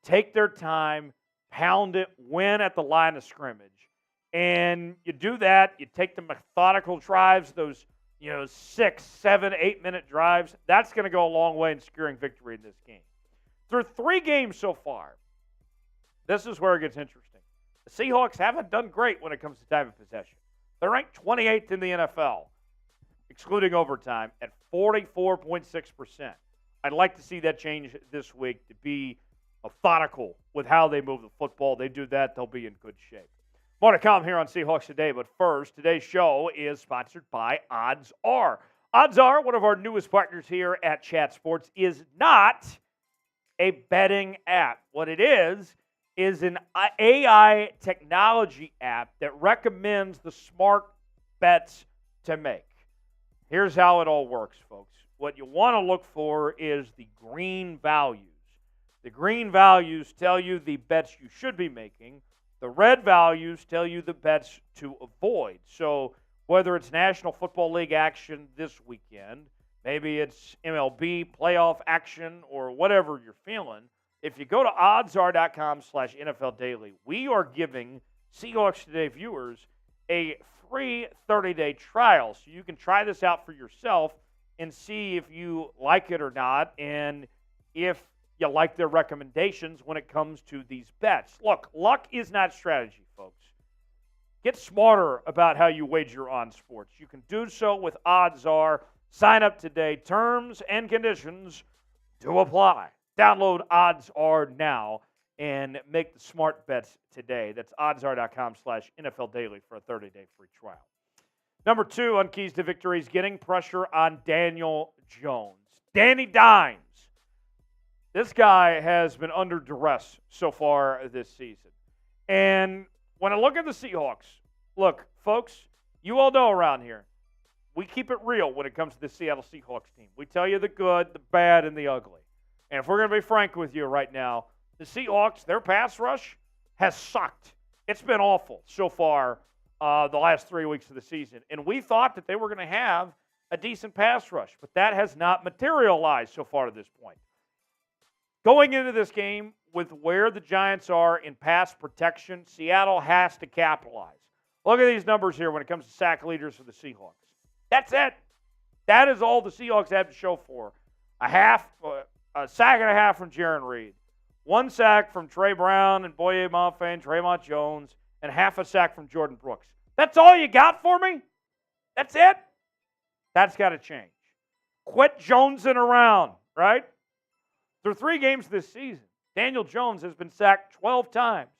take their time, pound it, win at the line of scrimmage. And you do that, you take the methodical drives, those 6, 7, 8-minute drives. That's going to go a long way in securing victory in this game. Through 3 games so far, this is where it gets interesting. The Seahawks haven't done great when it comes to time of possession. They're ranked 28th in the NFL, excluding overtime, at 44.6%. I'd like to see that change this week to be methodical with how they move the football. They do that, they'll be in good shape. More to come here on Seahawks Today, but first, today's show is sponsored by Odds Are. Odds Are, one of our newest partners here at Chat Sports, is not a betting app. What it is an AI technology app that recommends the smart bets to make. Here's how it all works, folks. What you want to look for is the green values. The green values tell you the bets you should be making. The red values tell you the bets to avoid. So whether it's National Football League action this weekend, maybe it's MLB playoff action or whatever you're feeling, if you go to oddsr.com/NFL Daily, we are giving Seahawks Today viewers a free 30-day trial. So you can try this out for yourself and see if you like it or not, and if you like their recommendations when it comes to these bets. Look, luck is not strategy, folks. Get smarter about how you wager on sports. You can do so with Odds Are. Sign up today. Terms and conditions do apply. Download Odds Are now and make the smart bets today. That's oddsr.com/NFL Daily for a 30-day free trial. Number 2 on Keys to Victory is getting pressure on Daniel Jones. Danny Dimes. This guy has been under duress so far this season. And when I look at the Seahawks, look, folks, you all know around here, we keep it real when it comes to the Seattle Seahawks team. We tell you the good, the bad, and the ugly. And if we're going to be frank with you right now, the Seahawks, their pass rush has sucked. It's been awful so far the last 3 weeks of the season. And we thought that they were going to have a decent pass rush, but that has not materialized so far to this point. Going into this game with where the Giants are in pass protection, Seattle has to capitalize. Look at these numbers here when it comes to sack leaders for the Seahawks. That's it. That is all the Seahawks have to show for. A sack and a half from Jarran Reed. 1 sack from Trey Brown and Boye Mafe and Tremont Jones, and half a sack from Jordan Brooks. That's all you got for me? That's it? That's got to change. Quit jonesing around, right? Through 3 games this season, Daniel Jones has been sacked 12 times.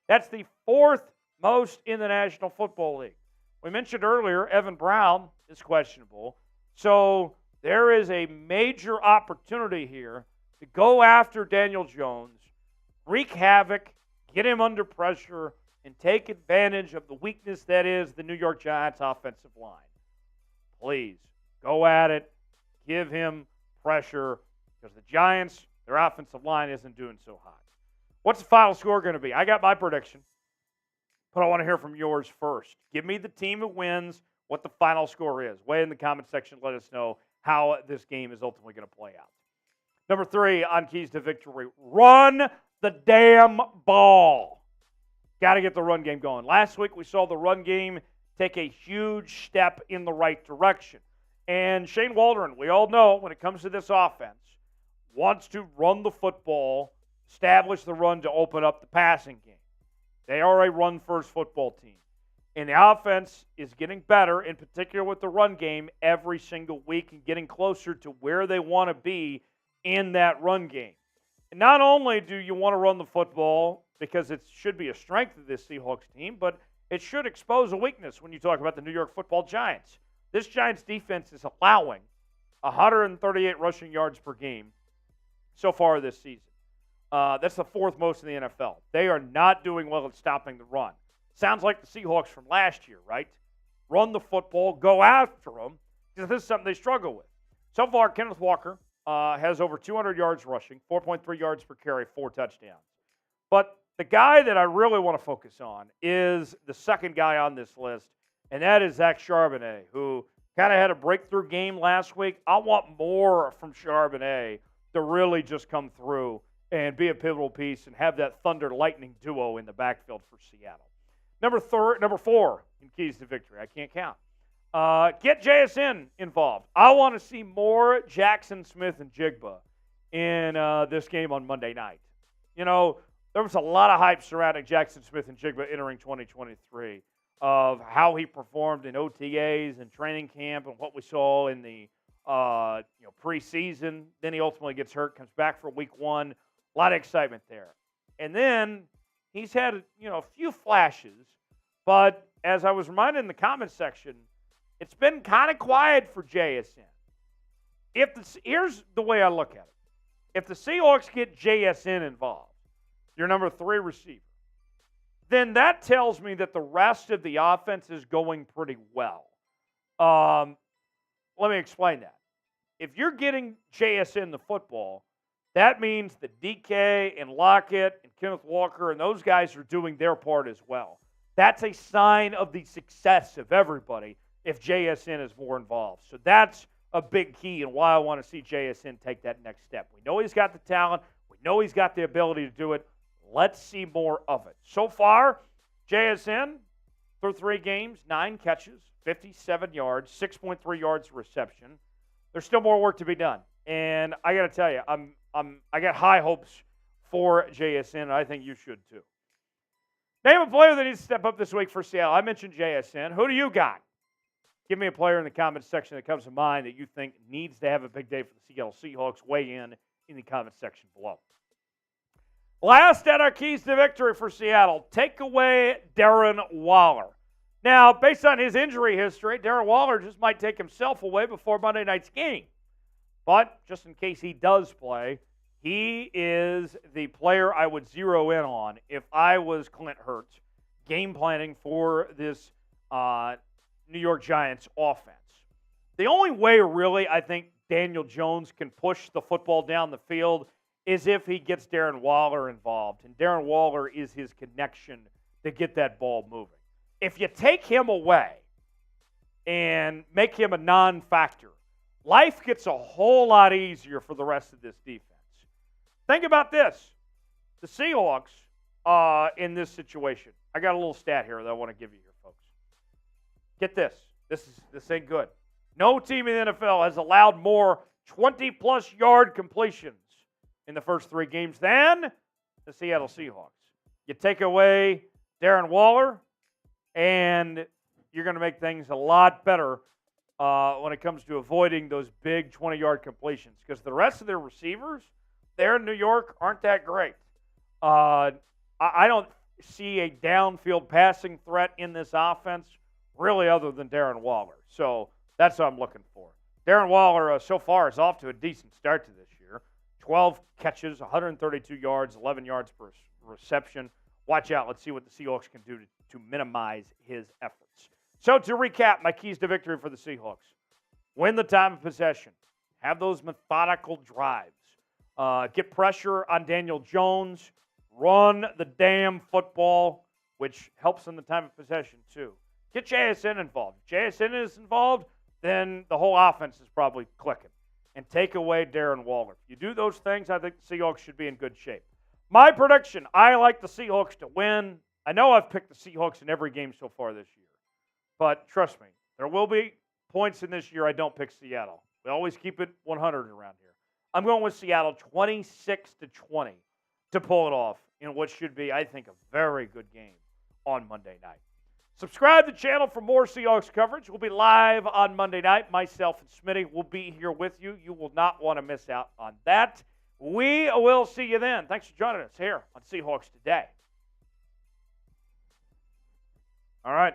That's the 4th most in the National Football League. We mentioned earlier, Evan Brown is questionable. So there is a major opportunity here to go after Daniel Jones, wreak havoc, get him under pressure, and take advantage of the weakness that is the New York Giants offensive line. Please, go at it. Give him pressure because the Giants, their offensive line isn't doing so hot. What's the final score going to be? I got my prediction, but I want to hear from yours first. Give me the team that wins, what the final score is. Weigh in the comment section. Let us know how this game is ultimately going to play out. Number 3 on Keys to Victory, run the damn ball. Got to get the run game going. Last week we saw the run game take a huge step in the right direction. And Shane Waldron, we all know when it comes to this offense, wants to run the football, establish the run to open up the passing game. They are a run-first football team. And the offense is getting better, in particular with the run game, every single week and getting closer to where they want to be in that run game. And not only do you want to run the football because it should be a strength of this Seahawks team, but it should expose a weakness when you talk about the New York Football Giants. This Giants defense is allowing 138 rushing yards per game so far this season. That's the 4th most in the NFL. They are not doing well at stopping the run. Sounds like the Seahawks from last year, right? Run the football, go after them, because this is something they struggle with. So far, Kenneth Walker has over 200 yards rushing, 4.3 yards per carry, 4 touchdowns. But the guy that I really want to focus on is the second guy on this list, and that is Zach Charbonnet, who kind of had a breakthrough game last week. I want more from Charbonnet to really just come through and be a pivotal piece and have that Thunder-Lightning duo in the backfield for Seattle. Number 4 in Keys to Victory. I can't count. Get JSN involved. I want to see more Jackson Smith and Jigba in this game on Monday night. You know, there was a lot of hype surrounding Jackson Smith and Jigba entering 2023 of how he performed in OTAs and training camp and what we saw in the preseason. Then he ultimately gets hurt, comes back for week 1. A lot of excitement there. And then he's had, a few flashes, but as I was reminded in the comments section, it's been kind of quiet for JSN. Here's the way I look at it. If the Seahawks get JSN involved, your number 3 receiver, then that tells me that the rest of the offense is going pretty well. Let me explain that. If you're getting JSN the football, that means that DK and Lockett and Kenneth Walker and those guys are doing their part as well. That's a sign of the success of everybody if JSN is more involved. So that's a big key and why I want to see JSN take that next step. We know he's got the talent. We know he's got the ability to do it. Let's see more of it. So far, JSN, through 3 games, 9 catches, 57 yards, 6.3 yards reception. There's still more work to be done. And I got to tell you, I got high hopes for JSN, and I think you should too. Name a player that needs to step up this week for Seattle. I mentioned JSN. Who do you got? Give me a player in the comments section that comes to mind that you think needs to have a big day for the Seattle Seahawks. Weigh in the comments section below. Last at our keys to victory for Seattle, take away Darren Waller. Now, based on his injury history, Darren Waller just might take himself away before Monday night's game. But just in case he does play, he is the player I would zero in on if I was Clint Hurts, game planning for this New York Giants offense. The only way, really, I think Daniel Jones can push the football down the field is if he gets Darren Waller involved. And Darren Waller is his connection to get that ball moving. If you take him away and make him a non-factor, life gets a whole lot easier for the rest of this defense. Think about this. The Seahawks in this situation. I got a little stat here that I want to give you here, folks. Get this. This ain't good. No team in the NFL has allowed more 20-plus yard completions in the first 3 games than the Seattle Seahawks. You take away Darren Waller, and you're going to make things a lot better when it comes to avoiding those big 20-yard completions, because the rest of their receivers there in New York aren't that great. I don't see a downfield passing threat in this offense, really, other than Darren Waller. So that's what I'm looking for. Darren Waller so far is off to a decent start to this year. 12 catches, 132 yards, 11 yards per reception. Watch out. Let's see what the Seahawks can do to minimize his efforts. So to recap, my keys to victory for the Seahawks. Win the time of possession. Have those methodical drives. Get pressure on Daniel Jones. Run the damn football, which helps in the time of possession too. Get JSN involved. If JSN is involved, then the whole offense is probably clicking. And take away Darren Waller. If you do those things, I think the Seahawks should be in good shape. My prediction, I like the Seahawks to win. I know I've picked the Seahawks in every game so far this year. But trust me, there will be points in this year I don't pick Seattle. We always keep it 100 around here. I'm going with Seattle 26-20 to pull it off in what should be, I think, a very good game on Monday night. Subscribe to the channel for more Seahawks coverage. We'll be live on Monday night. Myself and Smitty will be here with you. You will not want to miss out on that. We will see you then. Thanks for joining us here on Seahawks Today. All right.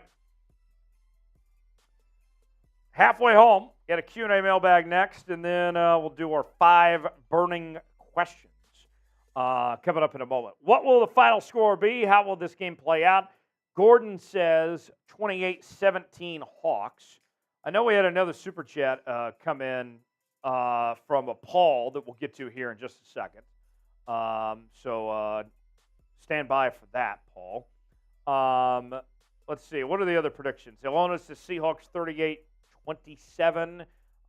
Halfway home. Got a Q&A mailbag next, and then we'll do our 5 burning questions coming up in a moment. What will the final score be? How will this game play out? Gordon says 28-17 Hawks. I know we had another super chat come in from a Paul that we'll get to here in just a second. So stand by for that, Paul. Let's see. What are the other predictions? Ilonis is Seahawks 38-27.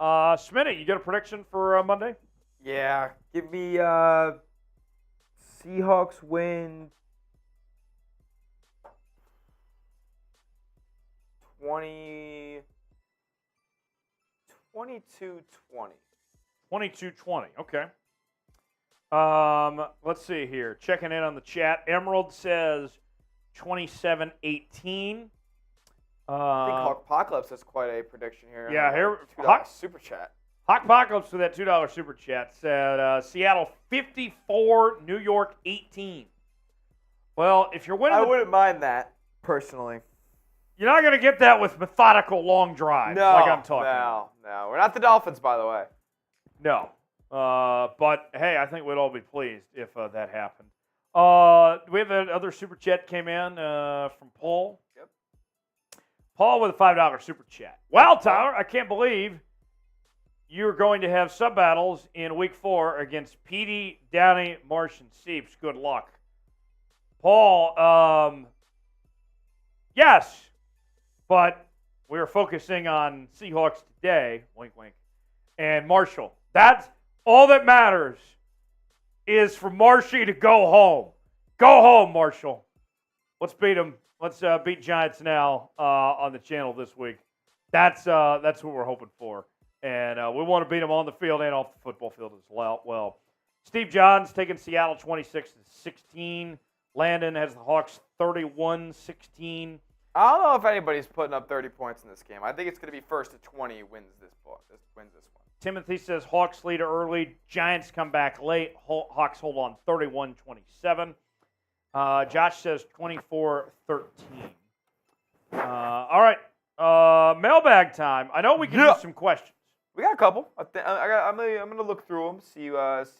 Smitty, you got a prediction for Monday? Yeah, give me Seahawks win 22-20. 22-20. Okay. Let's see here. Checking in on the chat. Emerald says 27-18. I think Hawk Apocalypse has quite a prediction here. Yeah, here $2 super chat. Hawk Apocalypse with that $2 super chat said Seattle 54, New York 18. Well, if you're winning, I wouldn't mind that personally. You're not going to get that with methodical long drives like I'm talking about. No. We're not the Dolphins, by the way. No. But, hey, I think we'd all be pleased if that happened. We have another super chat came in from Paul. Yep. Paul with a $5 super chat. Wow, Tyler, I can't believe you're going to have sub battles in week 4 against Petey, Downey, Marsh, and Seeps. Good luck. Paul, yes, but we are focusing on Seahawks today. Wink, wink. And Marshall. That's all that matters is for Marshy to go home. Go home, Marshall. Let's beat them. Let's beat Giants now on the channel this week. That's what we're hoping for. And we want to beat them on the field and off the football field as well. Steve Johns taking Seattle 26-16. Landon has the Hawks 31-16. I don't know if anybody's putting up 30 points in this game. I think it's going to be first to 20 wins this one. Timothy says Hawks lead early. Giants come back late. Hawks hold on 31-27. Josh says 24-13. All right. Mailbag time. I know we can do some questions. We got a couple. I'm gonna look through them, see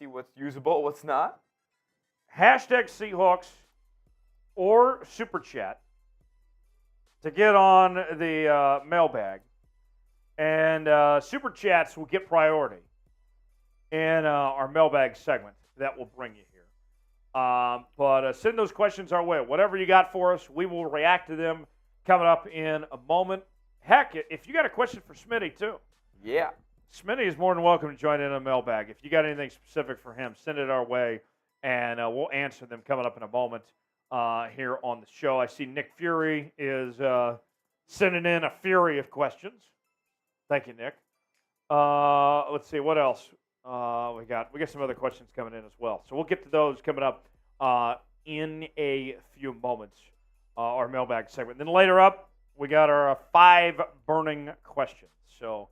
what's usable, what's not. Hashtag Seahawks or Super Chat to get on the mailbag. And Super Chats will get priority in our mailbag segment that will bring you here. But send those questions our way. Whatever you got for us, we will react to them coming up in a moment. Heck, if you got a question for Smitty, too. Yeah. Smitty is more than welcome to join in a mailbag. If you got anything specific for him, send it our way, and we'll answer them coming up in a moment here on the show. I see Nick Fury is sending in a fury of questions. Thank you, Nick. Let's see, what else we got? We got some other questions coming in as well. So we'll get to those coming up in a few moments, our mailbag segment. Then later up, we got our 5 burning questions. So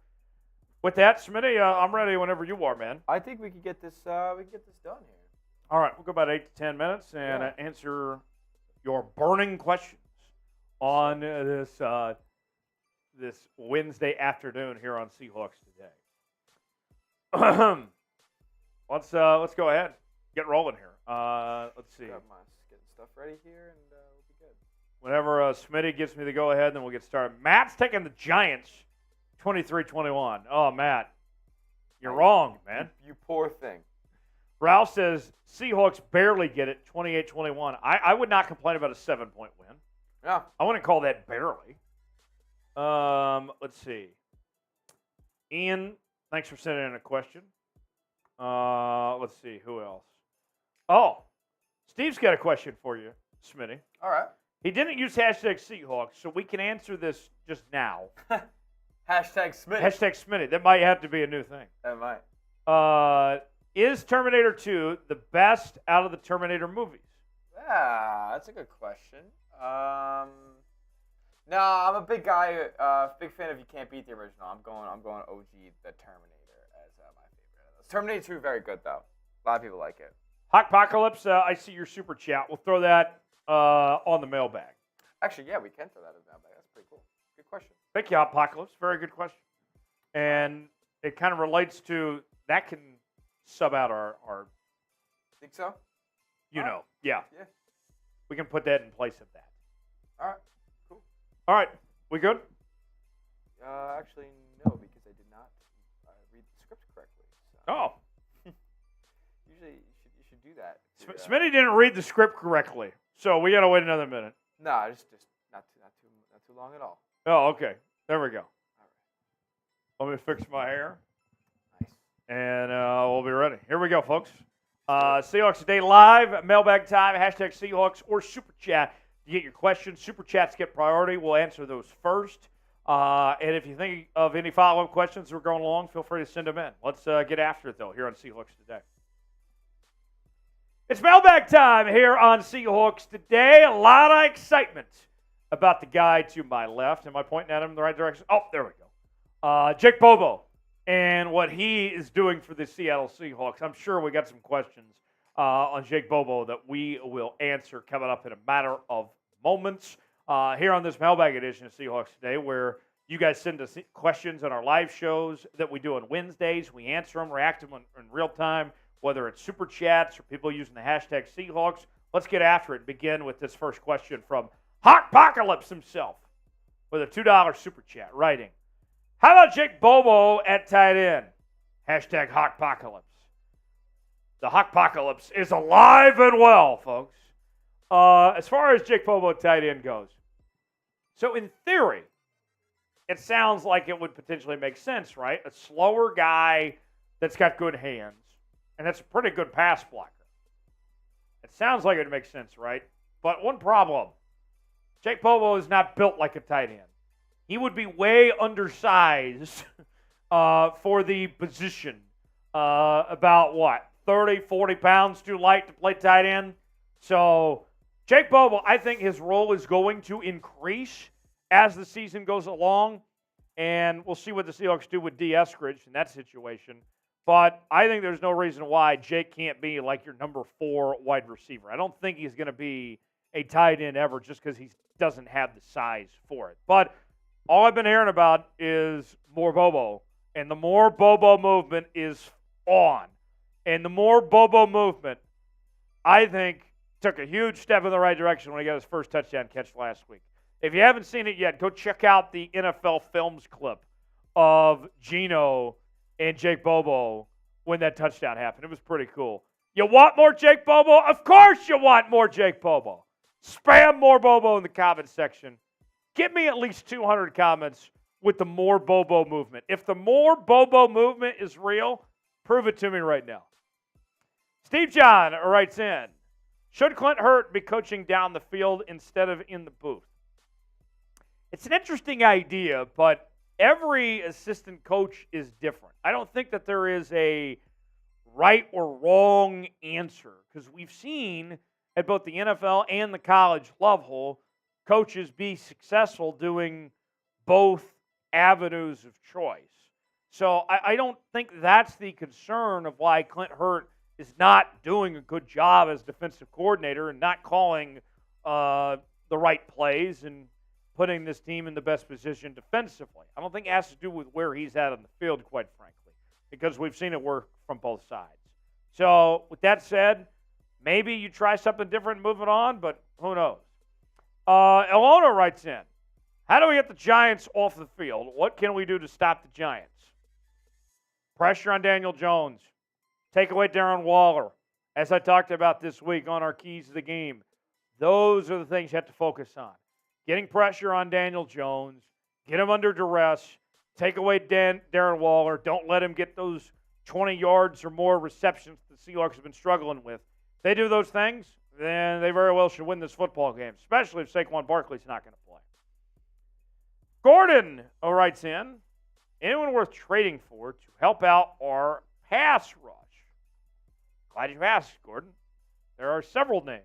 with that, Smitty, I'm ready whenever you are, man. I think we can get this done here. All right, we'll go about 8 to 10 minutes and answer your burning questions on this Wednesday afternoon here on Seahawks Today. Let's go ahead, get rolling here. Let's see. Getting stuff ready here, and we'll be good. Whenever Smitty gives me the go ahead, then we'll get started. Matt's taking the Giants, 23-21. Oh, Matt, you're wrong, man. You poor thing. Ralph says Seahawks barely get it, 28-21. I would not complain about a 7-point win. Yeah. I wouldn't call that barely. Let's see. Ian, thanks for sending in a question. Let's see, who else? Oh, Steve's got a question for you, Smitty. All right. He didn't use hashtag Seahawks, so we can answer this just now. Hashtag Smitty. Hashtag Smitty. That might have to be a new thing. That might. Is Terminator 2 the best out of the Terminator movies? Yeah, that's a good question. No, I'm a big guy, big fan of You Can't Beat the Original. I'm going OG the Terminator as my favorite. Terminator 2 very good though. A lot of people like it. Hawk Apocalypse, I see your super chat. We'll throw that on the mailbag. Actually, yeah, we can throw that in the mailbag. That's pretty cool. Good question. Thank you, Apocalypse. Very good question. And it kind of relates to that can sub out our Think so? Yeah. Yeah. We can put that in place of that. All right. Cool. All right. We good? Actually, no, because I did not read the script correctly. So. Oh. Usually, you should do that. Smitty didn't read the script correctly, so we got to wait another minute. No, just not too long at all. Oh, okay. There we go. All right. Let me fix my hair. Nice. And we'll be ready. Here we go, folks. Seahawks Today Live, mailbag time, hashtag Seahawks or Super Chat to get your questions. Super Chats get priority. We'll answer those first. And if you think of any follow-up questions as we're going along, feel free to send them in. Let's get after it, though, here on Seahawks Today. It's mailbag time here on Seahawks Today. A lot of excitement about the guy to my left. Am I pointing at him in the right direction? Oh, there we go. Jake Bobo and what he is doing for the Seattle Seahawks. I'm sure we got some questions on Jake Bobo that we will answer coming up in a matter of moments here on this mailbag edition of Seahawks Today, where you guys send us questions on our live shows that we do on Wednesdays. We answer them, react to them in real time, whether it's super chats or people using the hashtag Seahawks. Let's get after it and begin with this first question from Hawkpocalypse himself with a $2 super chat, writing, how about Jake Bobo at tight end? Hashtag Hawkpocalypse. The Hawkpocalypse is alive and well, folks. As far as Jake Bobo at tight end goes, so in theory, it sounds like it would potentially make sense, right? A slower guy that's got good hands, and that's a pretty good pass blocker. It sounds like it makes sense, right? But one problem, Jake Bobo is not built like a tight end. He would be way undersized for the position. About what, 30, 40 pounds too light to play tight end? So Jake Bobo, I think his role is going to increase as the season goes along, and we'll see what the Seahawks do with D. Eskridge in that situation. But I think there's no reason why Jake can't be like your number 4 wide receiver. I don't think he's going to be a tight end ever just because he doesn't have the size for it. But all I've been hearing about is more Bobo, and the more Bobo movement is on. And the more Bobo movement, I think, took a huge step in the right direction when he got his first touchdown catch last week. If you haven't seen it yet, go check out the NFL Films clip of Geno and Jake Bobo when that touchdown happened. It was pretty cool. You want more Jake Bobo? Of course you want more Jake Bobo. Spam more Bobo in the comment section. Give me at least 200 comments with the more Bobo movement. If the more Bobo movement is real, prove it to me right now. Steve John writes in, should Clint Hurt be coaching down the field instead of in the booth? It's an interesting idea, but every assistant coach is different. I don't think that there is a right or wrong answer because we've seen at both the NFL and the college level coaches be successful doing both avenues of choice. So I don't think that's the concern of why Clint Hurt is not doing a good job as defensive coordinator and not calling the right plays and putting this team in the best position defensively. I don't think it has to do with where he's at on the field, quite frankly, because we've seen it work from both sides. So with that said, maybe you try something different and move it on, but who knows? Elona writes in, how do we get the Giants off the field? What can we do to stop the Giants? Pressure on Daniel Jones. Take away Darren Waller. As I talked about this week on our keys to the game, those are the things you have to focus on. Getting pressure on Daniel Jones, get him under duress, take away Darren Waller, don't let him get those 20 yards or more receptions the Seahawks have been struggling with. If they do those things, then they very well should win this football game, especially if Saquon Barkley's not going to play. Gordon writes in, anyone worth trading for to help out our pass rush? Glad you asked, Gordon. There are several names.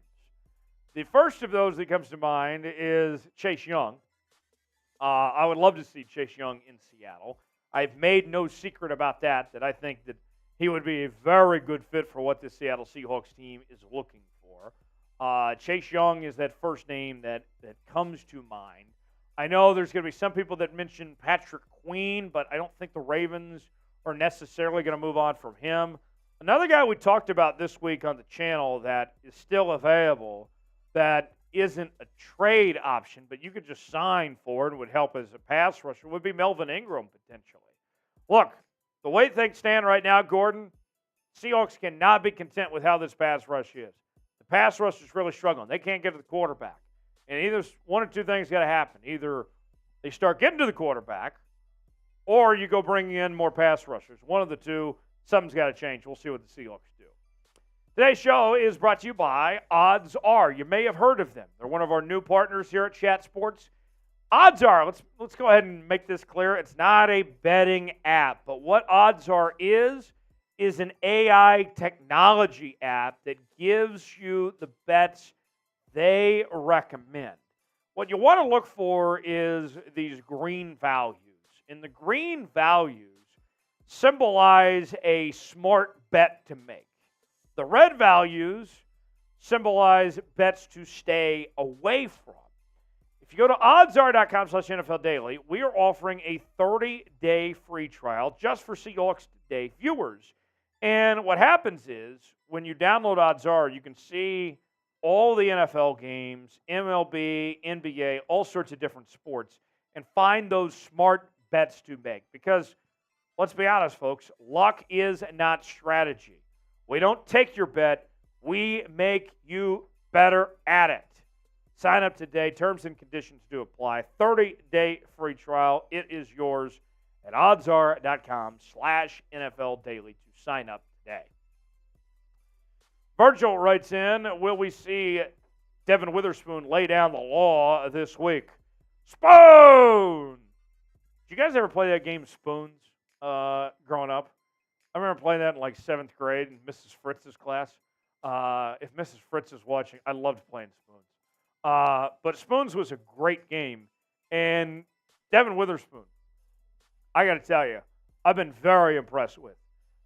The first of those that comes to mind is Chase Young. I would love to see Chase Young in Seattle. I've made no secret about that I think that he would be a very good fit for what the Seattle Seahawks team is looking for. Chase Young is that first name that comes to mind. I know there's going to be some people that mention Patrick Queen, but I don't think the Ravens are necessarily going to move on from him. Another guy we talked about this week on the channel that is still available that isn't a trade option, but you could just sign for it and would help as a pass rusher would be Melvin Ingram potentially. Look, the way things stand right now, Gordon, Seahawks cannot be content with how this pass rush is. The pass rush is really struggling. They can't get to the quarterback. And either one or two things got to happen. Either they start getting to the quarterback or you go bring in more pass rushers. One of the two, something's got to change. We'll see what the Seahawks do. Today's show is brought to you by Odds Are. You may have heard of them. They're one of our new partners here at Chat Sports. Odds Are, let's go ahead and make this clear. It's not a betting app, but what Odds Are is an AI technology app that gives you the bets they recommend. What you want to look for is these green values. In the green values, symbolize a smart bet to make. The red values symbolize bets to stay away from. If you go to oddsr.com/NFL Daily, we are offering a 30-day free trial just for Seahawks Today viewers. And what happens is when you download OddsR, you can see all the NFL games, MLB, NBA, all sorts of different sports, and find those smart bets to make. Because let's be honest, folks, luck is not strategy. We don't take your bet. We make you better at it. Sign up today. Terms and conditions do apply. 30-day free trial. It is yours at oddsr.com/NFL Daily to sign up today. Virgil writes in, will we see Devin Witherspoon lay down the law this week? Spoon! Did you guys ever play that game Spoons growing up? I remember playing that in like 7th grade in Mrs. Fritz's class. If Mrs. Fritz is watching, I loved playing Spoons. But Spoons was a great game. And Devin Witherspoon, I got to tell you, I've been very impressed with.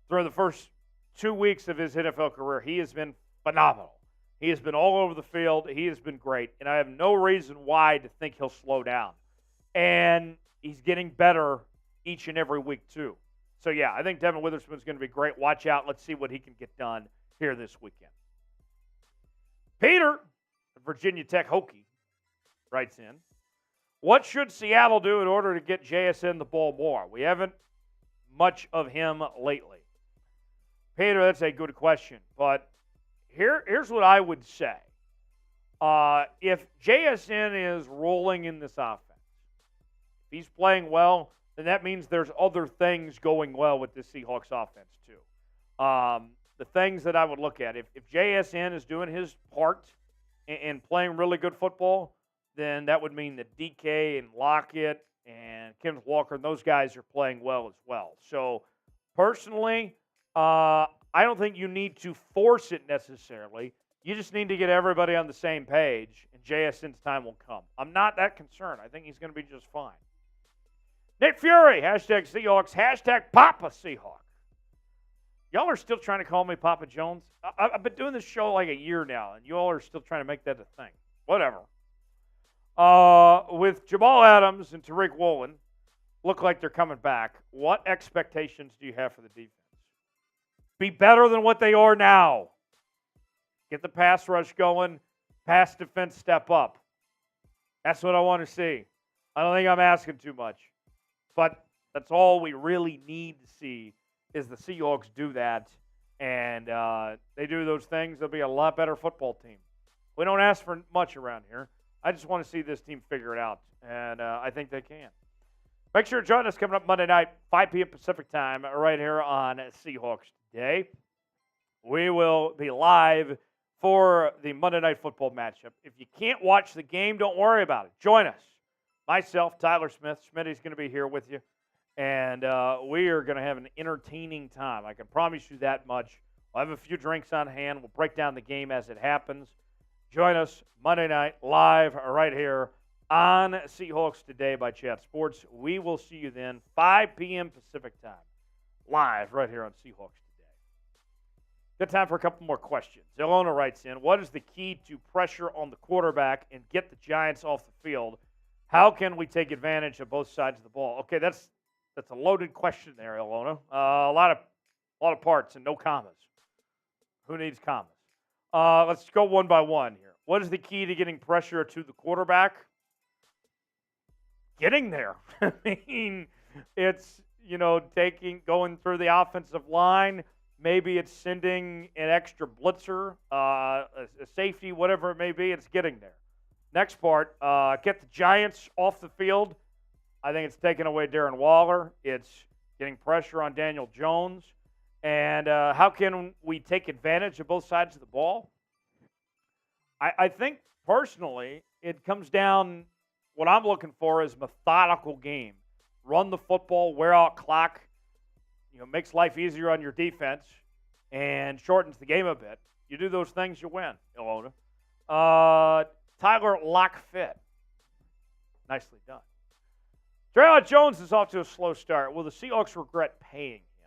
Through the first 2 weeks of his NFL career, he has been phenomenal. He has been all over the field. He has been great. And I have no reason why to think he'll slow down. And he's getting better each and every week, too. So, yeah, I think Devin Witherspoon's going to be great. Watch out. Let's see what he can get done here this weekend. Peter, Virginia Tech Hokie, writes in, what should Seattle do in order to get JSN the ball more? We haven't much of him lately. Peter, that's a good question. But here's what I would say. If JSN is rolling in this offense, if he's playing well, then that means there's other things going well with this Seahawks offense too. The things that I would look at, if JSN is doing his part and playing really good football, then that would mean that DK and Lockett and Kenneth Walker and those guys are playing well as well. So personally, I don't think you need to force it necessarily. You just need to get everybody on the same page, and JSN's time will come. I'm not that concerned. I think he's going to be just fine. Nick Fury, hashtag Seahawks, hashtag Papa Seahawk. Y'all are still trying to call me Papa Jones? I've been doing this show like a year now, and you all are still trying to make that a thing. Whatever. With Jamal Adams and Tariq Woolen look like they're coming back, what expectations do you have for the defense? Be better than what they are now. Get the pass rush going. Pass defense step up. That's what I want to see. I don't think I'm asking too much. But that's all we really need to see is the Seahawks do that. And they do those things, they'll be a lot better football team. We don't ask for much around here. I just want to see this team figure it out. And I think they can. Make sure to join us coming up Monday night, 5 p.m. Pacific time, right here on Seahawks Today. We will be live for the Monday Night Football matchup. If you can't watch the game, don't worry about it. Join us. Myself, Tyler Smith. Smitty's going to be here with you. And we are going to have an entertaining time. I can promise you that much. We'll have a few drinks on hand. We'll break down the game as it happens. Join us Monday night live right here on Seahawks Today by Chat Sports. We will see you then, 5 p.m. Pacific time, live right here on Seahawks Today. Good time for a couple more questions. Ilona writes in, what is the key to pressure on the quarterback and get the Giants off the field? How can we take advantage of both sides of the ball? Okay, that's a loaded question there, Ilona. A lot of parts and no commas. Who needs commas? Let's go one by one here. What is the key to getting pressure to the quarterback? Getting there. I mean, it's, going through the offensive line. Maybe it's sending an extra blitzer, a safety, whatever it may be. It's getting there. Next part, get the Giants off the field. I think it's taking away Darren Waller. It's getting pressure on Daniel Jones. And how can we take advantage of both sides of the ball? I think, personally, it comes down, what I'm looking for is methodical game. Run the football, wear out clock, makes life easier on your defense and shortens the game a bit. You do those things, you win, Ilona. Tyler Lockfit. Nicely done. Darrell Jones is off to a slow start. Will the Seahawks regret paying him?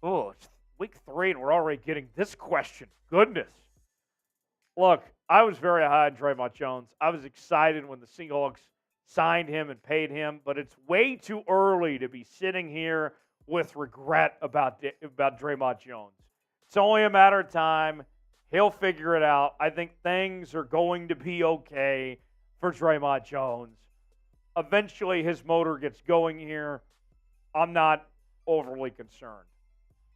Oh, it's week 3, and we're already getting this question. Goodness. Look, I was very high on Draymond Jones. I was excited when the Seahawks signed him and paid him, but it's way too early to be sitting here with regret about Draymond Jones. It's only a matter of time. He'll figure it out. I think things are going to be okay for Draymond Jones. Eventually, his motor gets going here. I'm not overly concerned.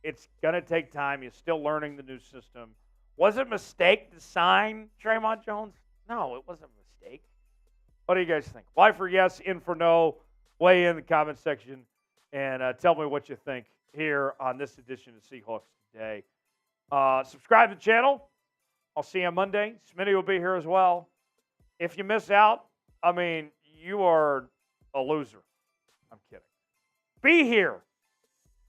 It's going to take time. He's still learning the new system. Was it a mistake to sign Draymond Jones? No, it wasn't a mistake. What do you guys think? Y for yes, in for no. Weigh in the comment section and tell me what you think here on this edition of Seahawks Today. Subscribe to the channel. I'll see you on Monday. Smitty will be here as well. If you miss out, I mean, you are a loser. I'm kidding. Be here.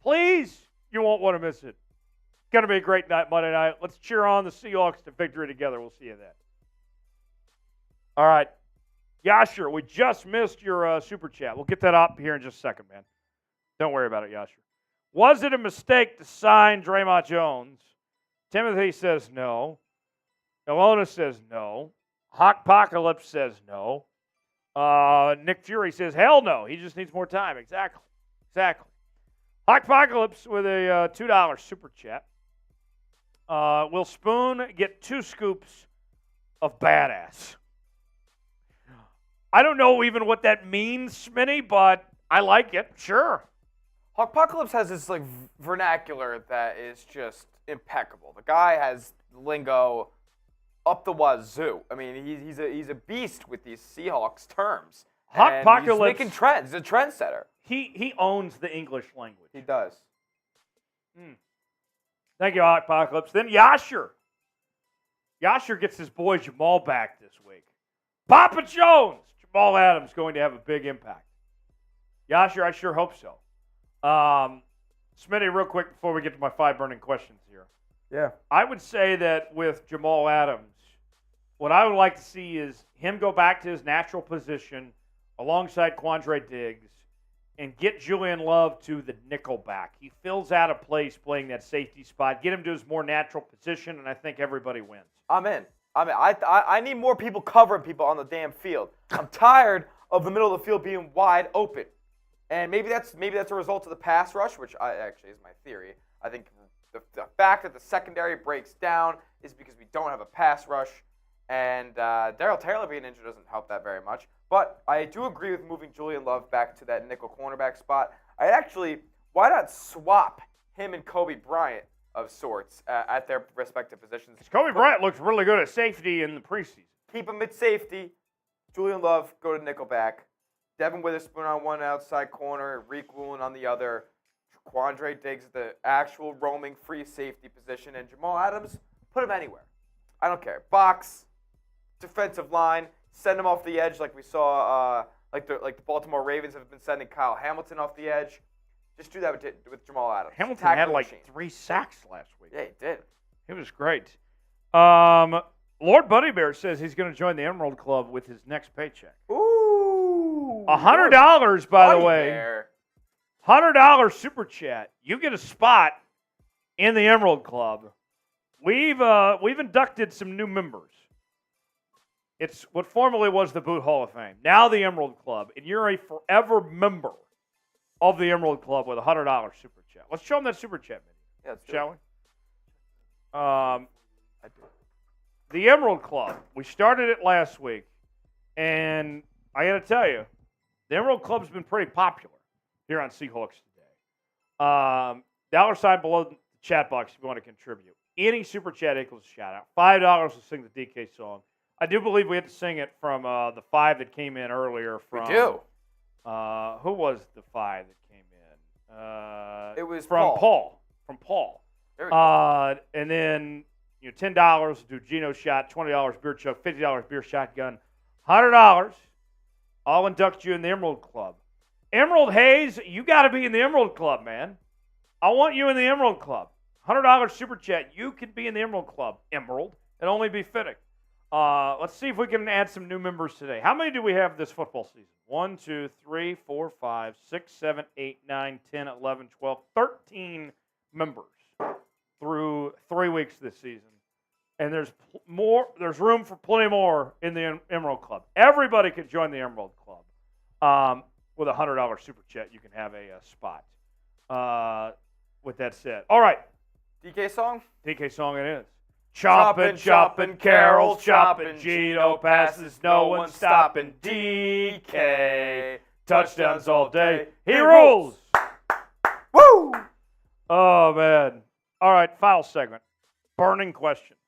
Please. You won't want to miss it. It's going to be a great night Monday night. Let's cheer on the Seahawks to victory together. We'll see you then. All right. Yasher, we just missed your super chat. We'll get that up here in just a second, man. Don't worry about it, Yasher. Was it a mistake to sign Draymond Jones? Timothy says no. Ilona says no. Hawkpocalypse says no. Nick Fury says, hell no. He just needs more time. Exactly. Hawkpocalypse with a $2 super chat. Will Spoon get 2 scoops of badass? I don't know even what that means, Smitty, but I like it. Sure. Hawkpocalypse has this like vernacular that is just impeccable. The guy has lingo up the wazoo. I mean, he's a beast with these Seahawks terms. Hawkpocalypse, he's making trends. He's a trendsetter. He owns the English language. He does. Thank you, Hawkpocalypse. Then Yasher. Yasher gets his boy Jamal back this week. Papa Jones. Jamal Adams going to have a big impact. Yasher, I sure hope so. Smitty, real quick before we get to my 5 burning questions here. Yeah. I would say that with Jamal Adams, what I would like to see is him go back to his natural position alongside Quandre Diggs and get Julian Love to the nickel back. He fills out a place playing that safety spot. Get him to his more natural position, and I think everybody wins. I'm in. I need more people covering people on the damn field. I'm tired of the middle of the field being wide open. And maybe that's a result of the pass rush, which actually is my theory. I think the fact that the secondary breaks down is because we don't have a pass rush. And Darrell Taylor being injured doesn't help that very much. But I do agree with moving Julian Love back to that nickel cornerback spot. Why not swap him and Kobe Bryant of sorts at their respective positions? Kobe Bryant looks really good at safety in the preseason. Keep him at safety. Julian Love, go to nickelback. Devin Witherspoon on one outside corner. Reek Woolen on the other. Quandre Diggs at the actual roaming free safety position. And Jamal Adams, put him anywhere. I don't care. Box, defensive line, send him off the edge like we saw, like the Baltimore Ravens have been sending Kyle Hamilton off the edge. Just do that with Jamal Adams. Hamilton had like 3 sacks last week. Yeah, he did. It was great. Lord Buddy Bear says he's going to join the Emerald Club with his next paycheck. Ooh. $100, by the way. Bear. $100 super chat. You get a spot in the Emerald Club. We've inducted some new members. It's what formerly was the Boot Hall of Fame. Now the Emerald Club. And you're a forever member of the Emerald Club with a $100 super chat. Let's show them that super chat, yeah, shall we? The Emerald Club. We started it last week. And I got to tell you, the Emerald Club's been pretty popular here on Seahawks Today. $ below the chat box if you want to contribute. Any super chat equals a shout out. $5 to sing the DK song. I do believe we had to sing it from the 5 that came in earlier. From, we do. Who was the 5 that came in? It was from Paul. From Paul. There we go. And then $10 to do Gino shot, $20 beer chuck, $50 beer shotgun, $100. I'll induct you in the Emerald Club. Emerald Hayes, you got to be in the Emerald Club, man. I want you in the Emerald Club. $100 super chat. You can be in the Emerald Club. Emerald. It'd only be fitting. Let's see if we can add some new members today. How many do we have this football season? 1, 2, 3, 4, 5, 6, 7, 8, 9, 10, 11, 12, 13 members through 3 weeks this season. And there's room for plenty more in the Emerald Club. Everybody can join the Emerald Club. With a $100 super chat, you can have a spot. With that said. All right. DK song? DK song it is. Choppin', Carol's choppin', Gino passes, no one stoppin', DK. Touchdowns all day. He rules. Woo! Oh, man. All right, final segment. Burning questions.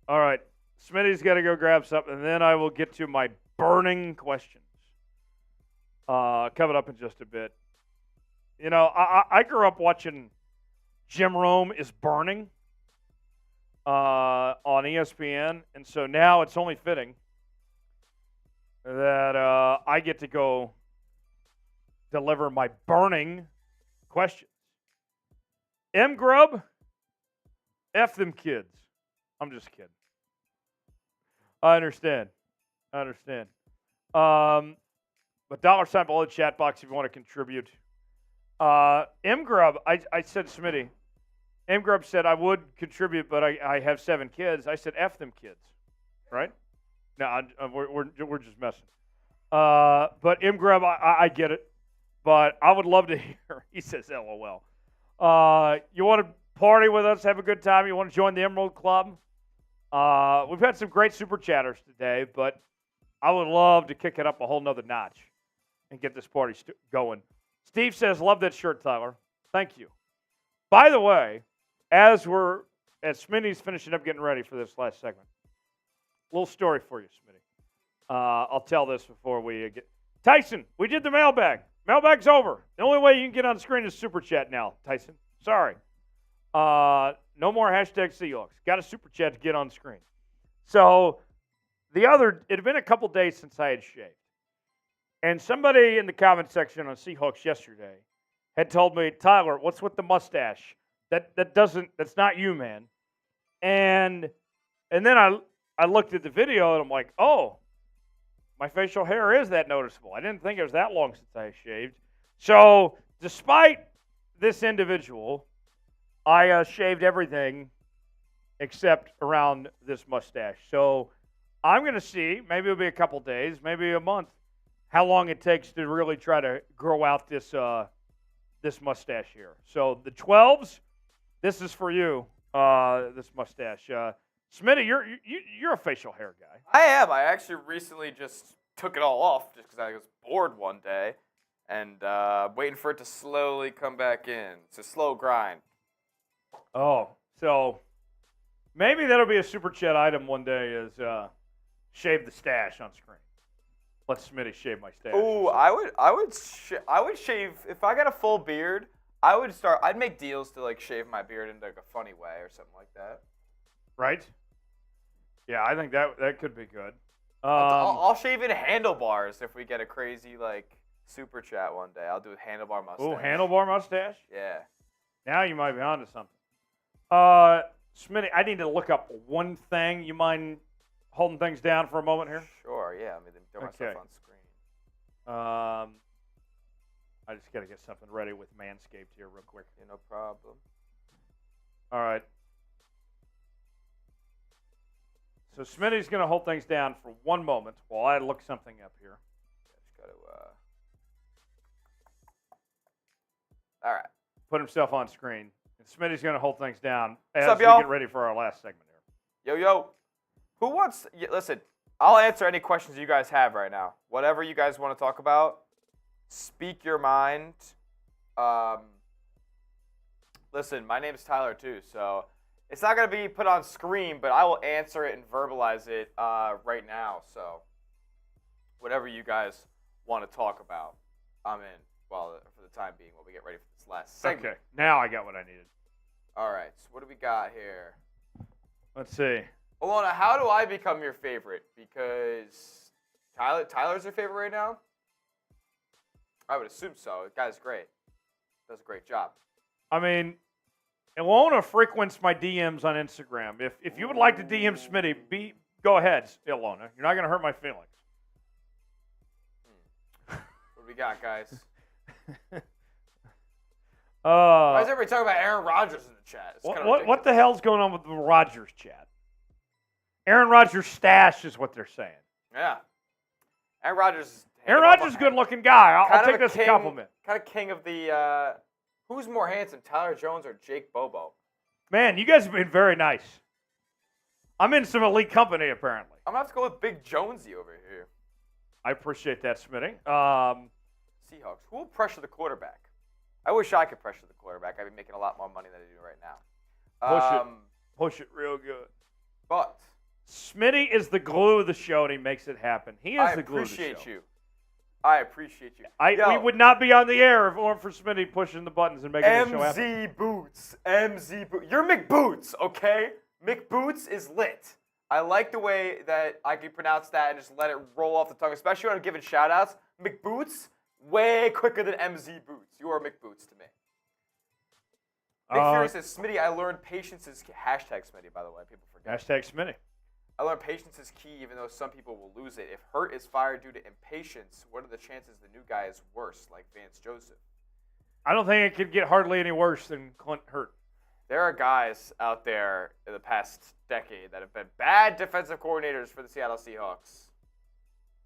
All right. Smitty's got to go grab something, and then I will get to my burning questions. Coming up in just a bit. You know, I grew up watching Jim Rome is Burning on ESPN, and so now it's only fitting that I get to go deliver my burning questions. M. Grub, F them kids. I'm just kidding. I understand. But $sign below the chat box if you want to contribute. M. Grub, I said, Smitty. M. Grub said I would contribute, but I have 7 kids. I said, F them kids. Right? No, we're just messing. But M. Grub, I get it. But I would love to hear. He says, LOL. You want to party with us, have a good time? You want to join the Emerald Club? We've had some great super chatters today, but I would love to kick it up a whole nother notch and get this party going. Steve says, love that shirt, Tyler. Thank you. By the way, as Smitty's finishing up getting ready for this last segment, little story for you, Smitty. I'll tell this before we get. Tyson, we did the mailbag. Mailbag's over. The only way you can get on screen is super chat now, Tyson. Sorry. No more hashtag Seahawks. Got a super chat to get on screen. So it had been a couple days since I had shaved. And somebody in the comment section on Seahawks yesterday had told me, Tyler, what's with the mustache? That's not you, man. And then I looked at the video and I'm like, oh, my facial hair is that noticeable. I didn't think it was that long since I shaved. So despite this individual, I shaved everything except around this mustache. So I'm going to see, maybe it'll be a couple days, maybe a month, how long it takes to really try to grow out this mustache here. So the 12s, this is for you, this mustache. Smitty, you're a facial hair guy. I am. I actually recently just took it all off just because I was bored one day and waiting for it to slowly come back in. It's a slow grind. Oh, so maybe that'll be a super chat item one day is shave the stash on screen. Let Smitty shave my stash. Ooh, I would shave if I got a full beard. I'd make deals to like shave my beard in like a funny way or something like that. Right? Yeah, I think that could be good. I'll shave in handlebars if we get a crazy like super chat one day. I'll do a handlebar mustache. Ooh, handlebar mustache? Yeah. Now you might be onto something. Smitty, I need to look up one thing. You mind holding things down for a moment here? Sure, yeah. Let me throw myself on screen. I just got to get something ready with Manscaped here real quick. Yeah, no problem. All right. So Smitty's going to hold things down for one moment while I look something up here. Just got to. All right. Put himself on screen. And Smitty's going to hold things down as What's up, we y'all? get ready for our last segment here. Yo. Who wants... Listen, I'll answer any questions you guys have right now. Whatever you guys want to talk about, speak your mind. Listen, my name is Tyler, too, so it's not going to be put on screen, but I will answer it and verbalize it right now. So whatever you guys want to talk about, I'm in. Well, for the time being, while we get ready for this last segment. Okay, now I got what I needed. All right, so what do we got here? Let's see. Alona, how do I become your favorite? Because Tyler's your favorite right now? I would assume so. The guy's great. Does a great job. I mean, Ilona frequents my DMs on Instagram. If you would like to DM Smitty, go ahead, Ilona. You're not going to hurt my feelings. What do we got, guys? Why is everybody talking about Aaron Rodgers in the chat? It's What the hell's going on with the Rodgers chat? Aaron Rodgers stash is what they're saying. Yeah. Aaron Rodgers. Aaron good-looking guy. I'll take this as a compliment. Kind of king of the. Who's more handsome, Tyler Jones or Jake Bobo? Man, you guys have been very nice. I'm in some elite company, apparently. I'm going to have to go with Big Jonesy over here. I appreciate that, Smitty. Seahawks. Who will pressure the quarterback? I wish I could pressure the quarterback. I'd be making a lot more money than I do right now. Push it real good. But Smitty is the glue of the show, and he makes it happen. He is the glue of the show. I appreciate you. We would not be on the air if it weren't for Smitty pushing the buttons and making the show happen. MZ Boots. You're McBoots, okay? McBoots is lit. I like the way that I can pronounce that and just let it roll off the tongue, especially when I'm giving shout-outs. McBoots, way quicker than MZ Boots. You are McBoots to me. Nick Fury says, Smitty, I learned patience is key. Hashtag Smitty, by the way. People forget. Hashtag Smitty. I learned patience is key, even though some people will lose it. If Hurt is fired due to impatience, what are the chances the new guy is worse, like Vance Joseph? I don't think it could get hardly any worse than Clint Hurt. There are guys out there in the past decade that have been bad defensive coordinators for the Seattle Seahawks.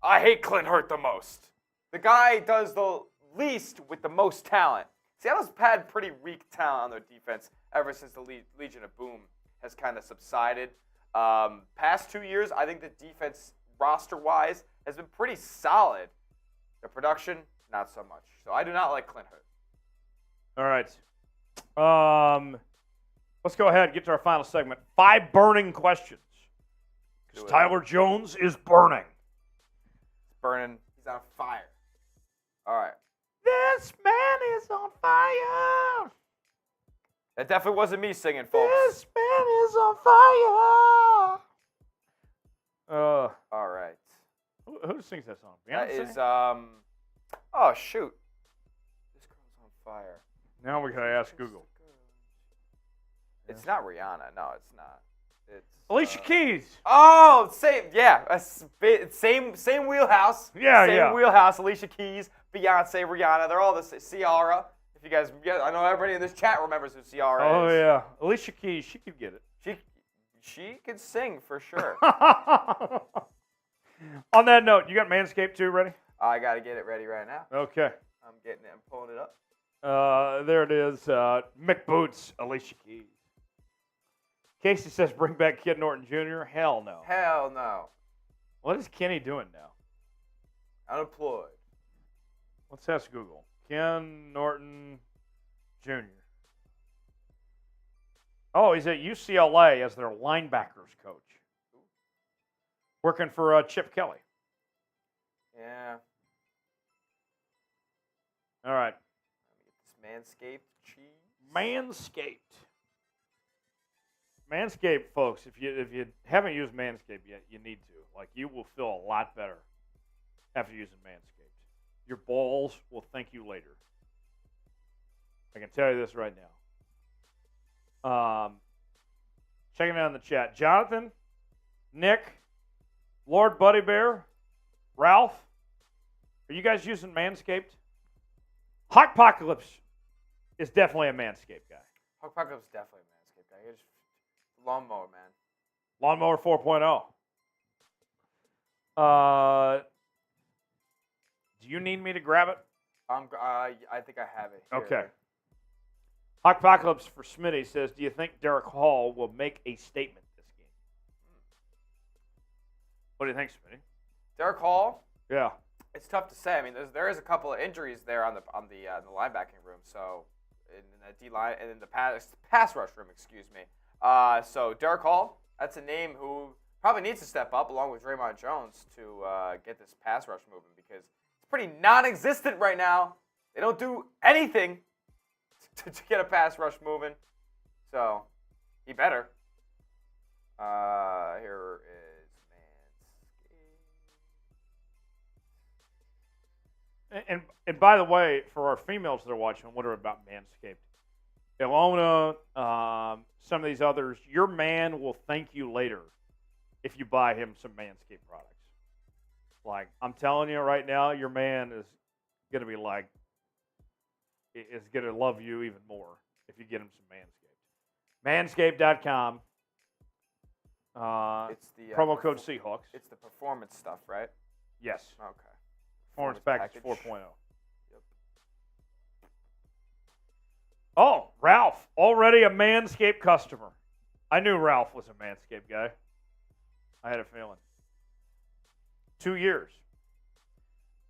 I hate Clint Hurt the most. The guy does the least with the most talent. Seattle's had pretty weak talent on their defense ever since the Legion of Boom has kind of subsided. Past 2 years, I think the defense, roster-wise, has been pretty solid. The production, not so much. So I do not like Clint Hurt. All right. Let's go ahead and get to our final segment. 5 burning questions. Because Tyler Jones is burning. He's burning. He's on fire. All right. This man is on fire. That definitely wasn't me singing, folks. This man is on fire. All right. Who sings that song? That Beyonce? is, oh, shoot. This girl's on fire. Now we got to ask Google. It's not Rihanna. No, it's not. It's Alicia Keys. Oh, same. Yeah, same wheelhouse. Yeah, same wheelhouse. Alicia Keys, Beyonce, Rihanna. They're all the same. Ciara. If you guys, I know everybody in this chat remembers who Ciara is. Oh yeah, Alicia Keys. She could get it. She could sing for sure. On that note, you got Manscaped 2 ready? I got to get it ready right now. Okay. I'm getting it. I'm pulling it up. There it is. Mick Boots, Alicia Keys. Casey says, bring back Ken Norton Jr. Hell no. Hell no. What is Kenny doing now? Unemployed. Let's ask Google. Ken Norton Jr. Oh, he's at UCLA as their linebackers coach. Working for Chip Kelly. Yeah. All right. Let me get this Manscaped cheese. Manscaped. Manscaped, folks, if you haven't used Manscaped yet, you need to. Like, you will feel a lot better after using Manscaped. Your balls will thank you later. I can tell you this right now. Checking it out in the chat. Jonathan, Nick, Lord Buddy Bear, Ralph, are you guys using Manscaped? Hawkpocalypse is definitely a Manscaped guy. Hawkpocalypse is definitely a Manscaped guy. He's lawnmower, man. Lawnmower 4.0. Do you need me to grab it? I think I have it here. Okay. Hawkpocalypse for Smitty says, do you think Derek Hall will make a statement this game? What do you think, Smitty? Derek Hall? Yeah. It's tough to say. I mean, there is a couple of injuries there on the linebacking room. So in the D line and in the pass rush room, excuse me. So Derek Hall, that's a name who probably needs to step up along with Draymond Jones to get this pass rush moving because it's pretty non-existent right now. They don't do anything to get a pass rush moving. So he better. Here is Manscaped. And by the way, for our females that are watching, what are about Manscaped? Ilona, some of these others, your man will thank you later if you buy him some Manscaped products. Like, I'm telling you right now, your man is going to be like, is going to love you even more if you get him some Manscaped. Manscaped.com. It's the Promo code Seahawks. It's the performance stuff, right? Yes. Okay. Performance Package 4.0. Yep. Oh, Ralph, already a Manscaped customer. I knew Ralph was a Manscaped guy. I had a feeling. 2 years.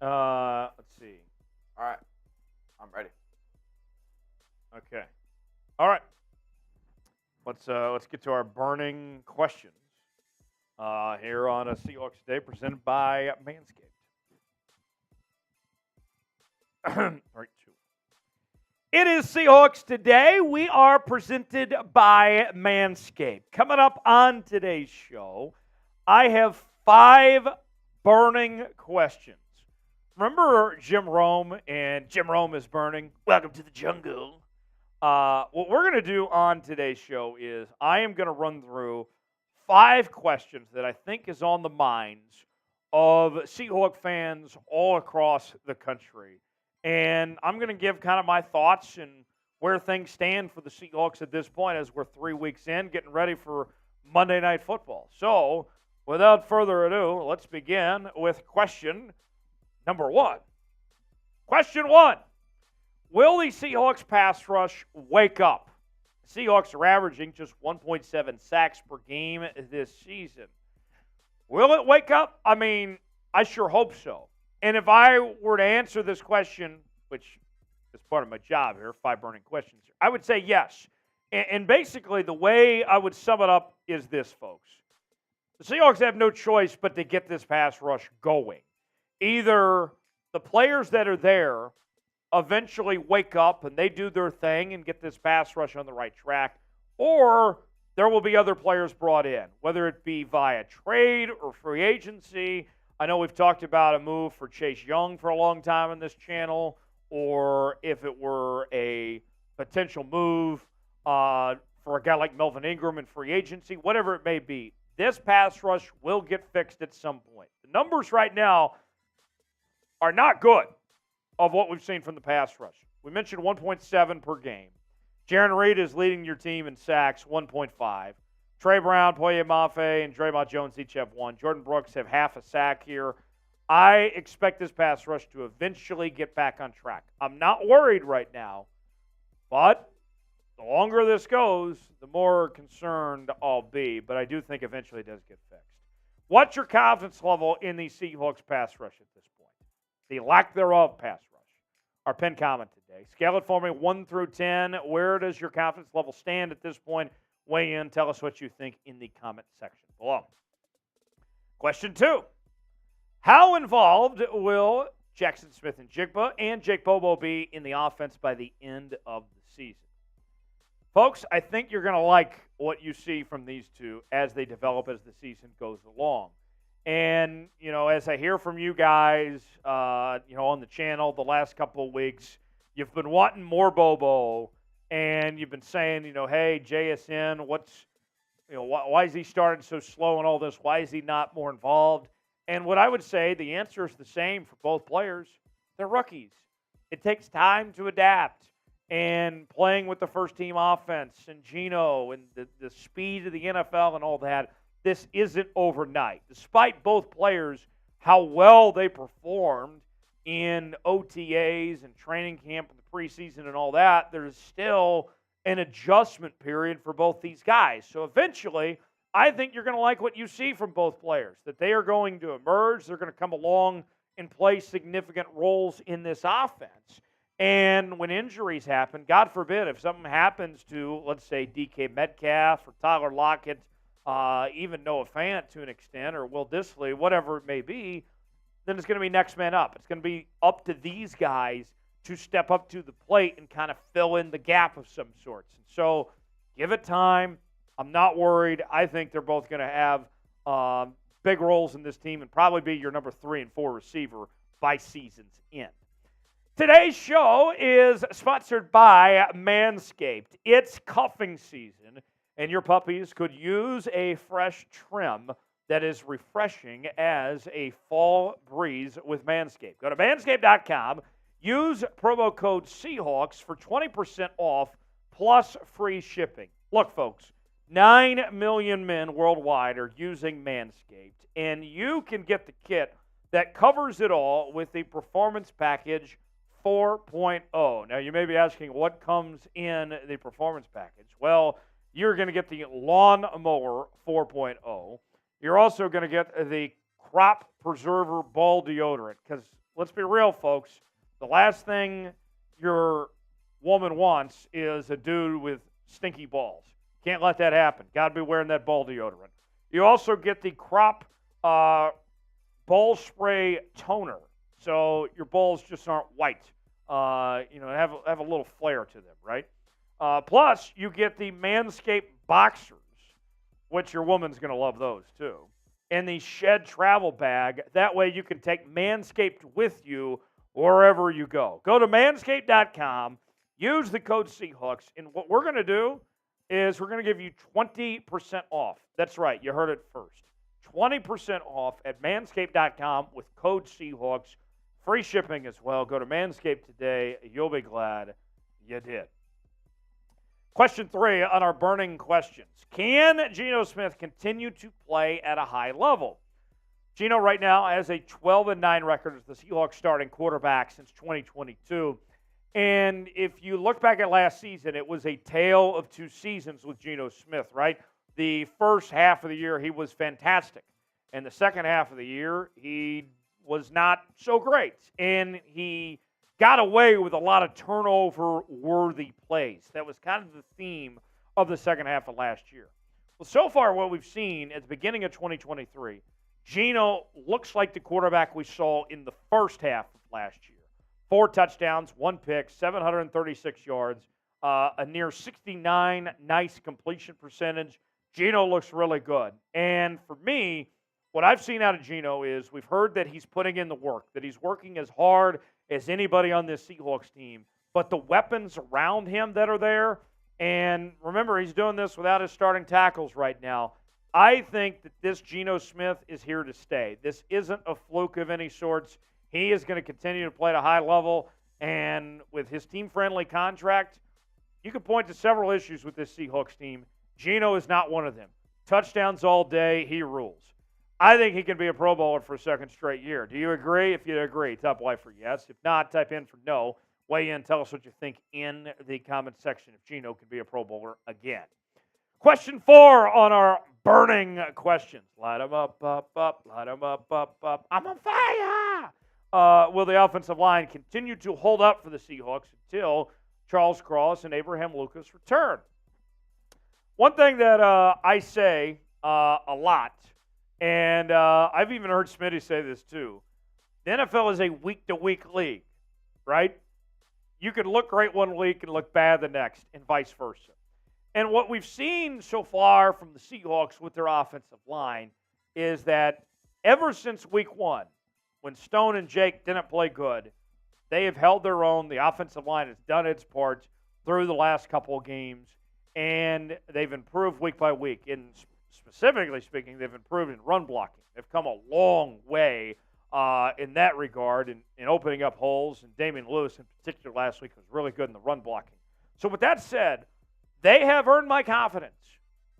Let's see. All right. I'm ready. Okay. All right. Let's get to our burning questions here on a Seahawks Day presented by Manscaped. All right, 2. It is Seahawks Today. We are presented by Manscaped. Coming up on today's show, I have 5 burning questions. Remember Jim Rome and Jim Rome is Burning? Welcome to the jungle. What we're going to do on today's show is I am going to run through 5 questions that I think is on the minds of Seahawk fans all across the country. And I'm going to give kind of my thoughts and where things stand for the Seahawks at this point as we're 3 weeks in, getting ready for Monday Night Football. So, without further ado, let's begin with question number 1. Question 1. Will the Seahawks pass rush wake up? The Seahawks are averaging just 1.7 sacks per game this season. Will it wake up? I mean, I sure hope so. And if I were to answer this question, which is part of my job here, 5 burning questions, I would say yes. And basically, the way I would sum it up is this, folks. The Seahawks have no choice but to get this pass rush going. Either the players that are there eventually wake up and they do their thing and get this pass rush on the right track, or there will be other players brought in, whether it be via trade or free agency. I know we've talked about a move for Chase Young for a long time on this channel, or if it were a potential move for a guy like Melvin Ingram in free agency, whatever it may be. This pass rush will get fixed at some point. The numbers right now are not good of what we've seen from the pass rush. We mentioned 1.7 per game. Jaron Reed is leading your team in sacks, 1.5. Trey Brown, Poye Mafe, and Draymond Jones each have 1. Jordan Brooks have half a sack here. I expect this pass rush to eventually get back on track. I'm not worried right now, but the longer this goes, the more concerned I'll be. But I do think eventually it does get fixed. What's your confidence level in the Seahawks pass rush at this point? The lack thereof pass rush. Our pinned comment today. Scale it for me 1 through 10. Where does your confidence level stand at this point? Weigh in. Tell us what you think in the comment section below. Question 2. How involved will Jackson Smith-Njigba and Jake Bobo be in the offense by the end of the season? Folks, I think you're going to like what you see from these two as they develop as the season goes along. And, you know, as I hear from you guys, on the channel the last couple of weeks, you've been wanting more Bobo, and you've been saying, hey, JSN, why is he starting so slow and all this? Why is he not more involved? And what I would say, the answer is the same for both players. They're rookies. It takes time to adapt. And playing with the first-team offense and Geno and the speed of the NFL and all that, this isn't overnight. Despite both players, how well they performed in OTAs and training camp and the preseason and all that, there's still an adjustment period for both these guys. So eventually, I think you're going to like what you see from both players, that they are going to emerge. They're going to come along and play significant roles in this offense. And when injuries happen, God forbid, if something happens to, let's say, DK Metcalf or Tyler Lockett, even Noah Fant to an extent, or Will Dissly, whatever it may be, then it's going to be next man up. It's going to be up to these guys to step up to the plate and kind of fill in the gap of some sorts. And so give it time. I'm not worried. I think they're both going to have big roles in this team and probably be your number 3 and 4 receiver by season's end. Today's show is sponsored by Manscaped. It's cuffing season, and your puppies could use a fresh trim that is refreshing as a fall breeze with Manscaped. Go to manscaped.com. Use promo code Seahawks for 20% off plus free shipping. Look, folks, 9 million men worldwide are using Manscaped, and you can get the kit that covers it all with the Performance Package 4.0. Now, you may be asking what comes in the Performance Package. Well, you're going to get the Lawn Mower 4.0. You're also going to get the Crop Preserver Ball Deodorant because, let's be real, folks, the last thing your woman wants is a dude with stinky balls. Can't let that happen. Got to be wearing that ball deodorant. You also get the Crop Ball Spray Toner, so your balls just aren't white. Have a little flair to them, right? Plus, you get the Manscaped Boxers, which your woman's going to love those too, and the Shed Travel Bag. That way you can take Manscaped with you wherever you go. Go to manscaped.com, use the code Seahawks, and what we're going to do is we're going to give you 20% off. That's right, you heard it first. 20% off at manscaped.com with code Seahawks. Free shipping as well. Go to Manscaped today. You'll be glad you did. Question 3 on our burning questions. Can Geno Smith continue to play at a high level? Geno right now has a 12-9 record as the Seahawks starting quarterback since 2022. And if you look back at last season, it was a tale of two seasons with Geno Smith, right? The first half of the year, he was fantastic. And the second half of the year, he was not so great. And he got away with a lot of turnover-worthy plays. That was kind of the theme of the second half of last year. Well, so far what we've seen at the beginning of 2023, Geno looks like the quarterback we saw in the first half of last year. 4 touchdowns, 1 pick, 736 yards, a near 69 nice completion percentage. Geno looks really good. And for me, what I've seen out of Geno is we've heard that he's putting in the work, that he's working as hard as anybody on this Seahawks team. But the weapons around him that are there, and remember, he's doing this without his starting tackles right now. I think that this Geno Smith is here to stay. This isn't a fluke of any sorts. He is going to continue to play at a high level, and with his team-friendly contract, you can point to several issues with this Seahawks team. Geno is not one of them. Touchdowns all day, he rules. I think he can be a Pro Bowler for a second straight year. Do you agree? If you agree, type Y for yes. If not, type in for no. Weigh in, tell us what you think in the comment section if Geno can be a Pro Bowler again. Question 4 on our burning questions. Light them up, light them up. I'm on fire! Will the offensive line continue to hold up for the Seahawks until Charles Cross and Abraham Lucas return? One thing that I say a lot, and I've even heard Smitty say this too, the NFL is a week-to-week league, right? You can look great one week and look bad the next, and vice versa. And what we've seen so far from the Seahawks with their offensive line is that ever since week 1, when Stone and Jake didn't play good, they have held their own. The offensive line has done its part through the last couple of games, and they've improved week by week. And specifically speaking, they've improved in run blocking. They've come a long way in that regard in opening up holes. And Damian Lewis in particular last week was really good in the run blocking. So with that said, they have earned my confidence.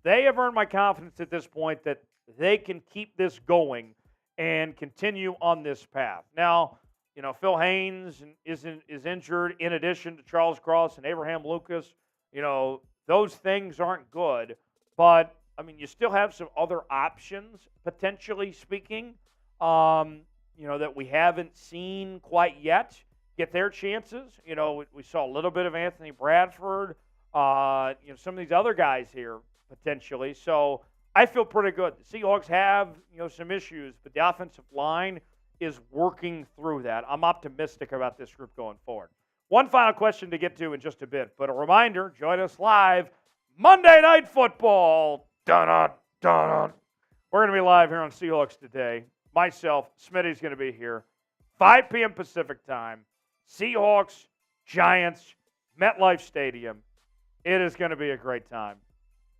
They have earned my confidence at this point that they can keep this going and continue on this path. Now, Phil Haynes is injured in addition to Charles Cross and Abraham Lucas. Those things aren't good. But, you still have some other options, potentially speaking, that we haven't seen quite yet get their chances. We saw a little bit of Anthony Bradford, some of these other guys here potentially. So I feel pretty good. The Seahawks have, some issues, but the offensive line is working through that. I'm optimistic about this group going forward. One final question to get to in just a bit, but a reminder, join us live Monday Night Football. Dun-dun, dun-dun. We're going to be live here on Seahawks Today. Myself, Smitty's going to be here. 5 p.m. Pacific time. Seahawks, Giants, MetLife Stadium. It is going to be a great time.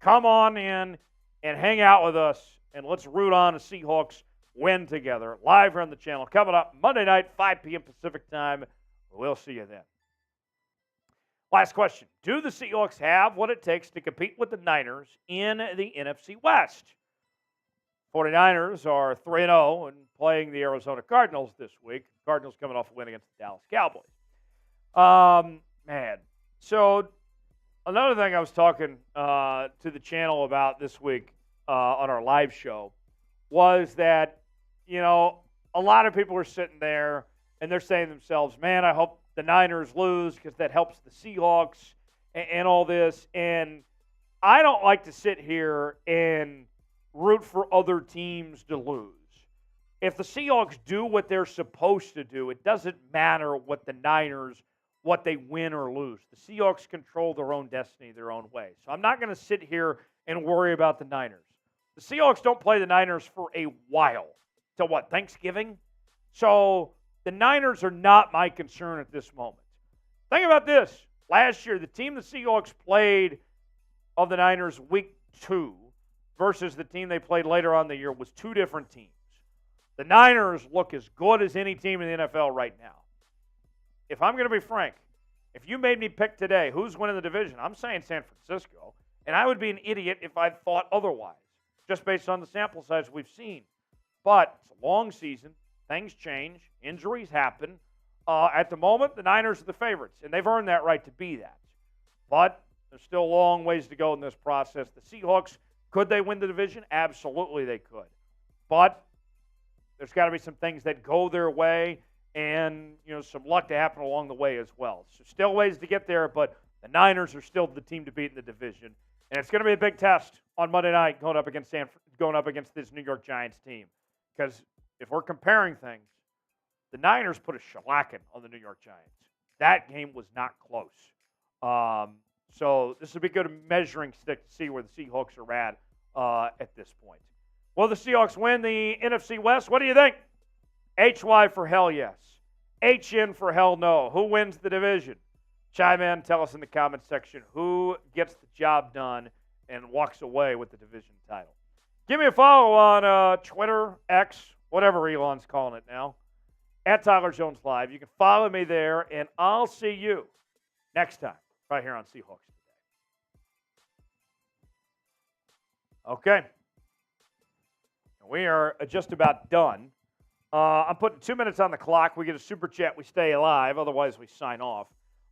Come on in and hang out with us, and let's root on a Seahawks win together. Live here on the channel. Coming up Monday night, 5 p.m. Pacific time. We'll see you then. Last question. Do the Seahawks have what it takes to compete with the Niners in the NFC West? 49ers are 3-0 and playing the Arizona Cardinals this week. Cardinals coming off a win against the Dallas Cowboys. Man. So another thing I was talking to the channel about this week on our live show was that, a lot of people are sitting there and they're saying to themselves, man, I hope the Niners lose because that helps the Seahawks and all this. And I don't like to sit here and root for other teams to lose. If the Seahawks do what they're supposed to do, it doesn't matter what the Niners, what they win or lose. The Seahawks control their own destiny their own way. So I'm not going to sit here and worry about the Niners. The Seahawks don't play the Niners for a while. Till what, Thanksgiving? So the Niners are not my concern at this moment. Think about this. Last year, the team the Seahawks played of the Niners week 2 versus the team they played later on in the year was two different teams. The Niners look as good as any team in the NFL right now. If I'm going to be frank, if you made me pick today who's winning the division, I'm saying San Francisco, and I would be an idiot if I thought otherwise, just based on the sample size we've seen. But it's a long season. Things change. Injuries happen. At the moment, the Niners are the favorites, and they've earned that right to be that. But there's still a long ways to go in this process. The Seahawks, could they win the division? Absolutely they could. But there's got to be some things that go their way and, some luck to happen along the way as well. So still ways to get there, but the Niners are still the team to beat in the division. And it's going to be a big test on Monday night going up against this New York Giants team. Because if we're comparing things, the Niners put a shellacking on the New York Giants. That game was not close. So this will be a good measuring stick to see where the Seahawks are at this point. Will the Seahawks win the NFC West? What do you think? HY for hell yes. HN for hell no. Who wins the division? Chime in, tell us in the comments section who gets the job done and walks away with the division title. Give me a follow on Twitter, X, whatever Elon's calling it now, at Tyler Jones Live. You can follow me there, and I'll see you next time right here on Seahawks Today. Okay. We are just about done. I'm putting 2 minutes on the clock. We get a super chat. We stay alive. Otherwise, we sign off.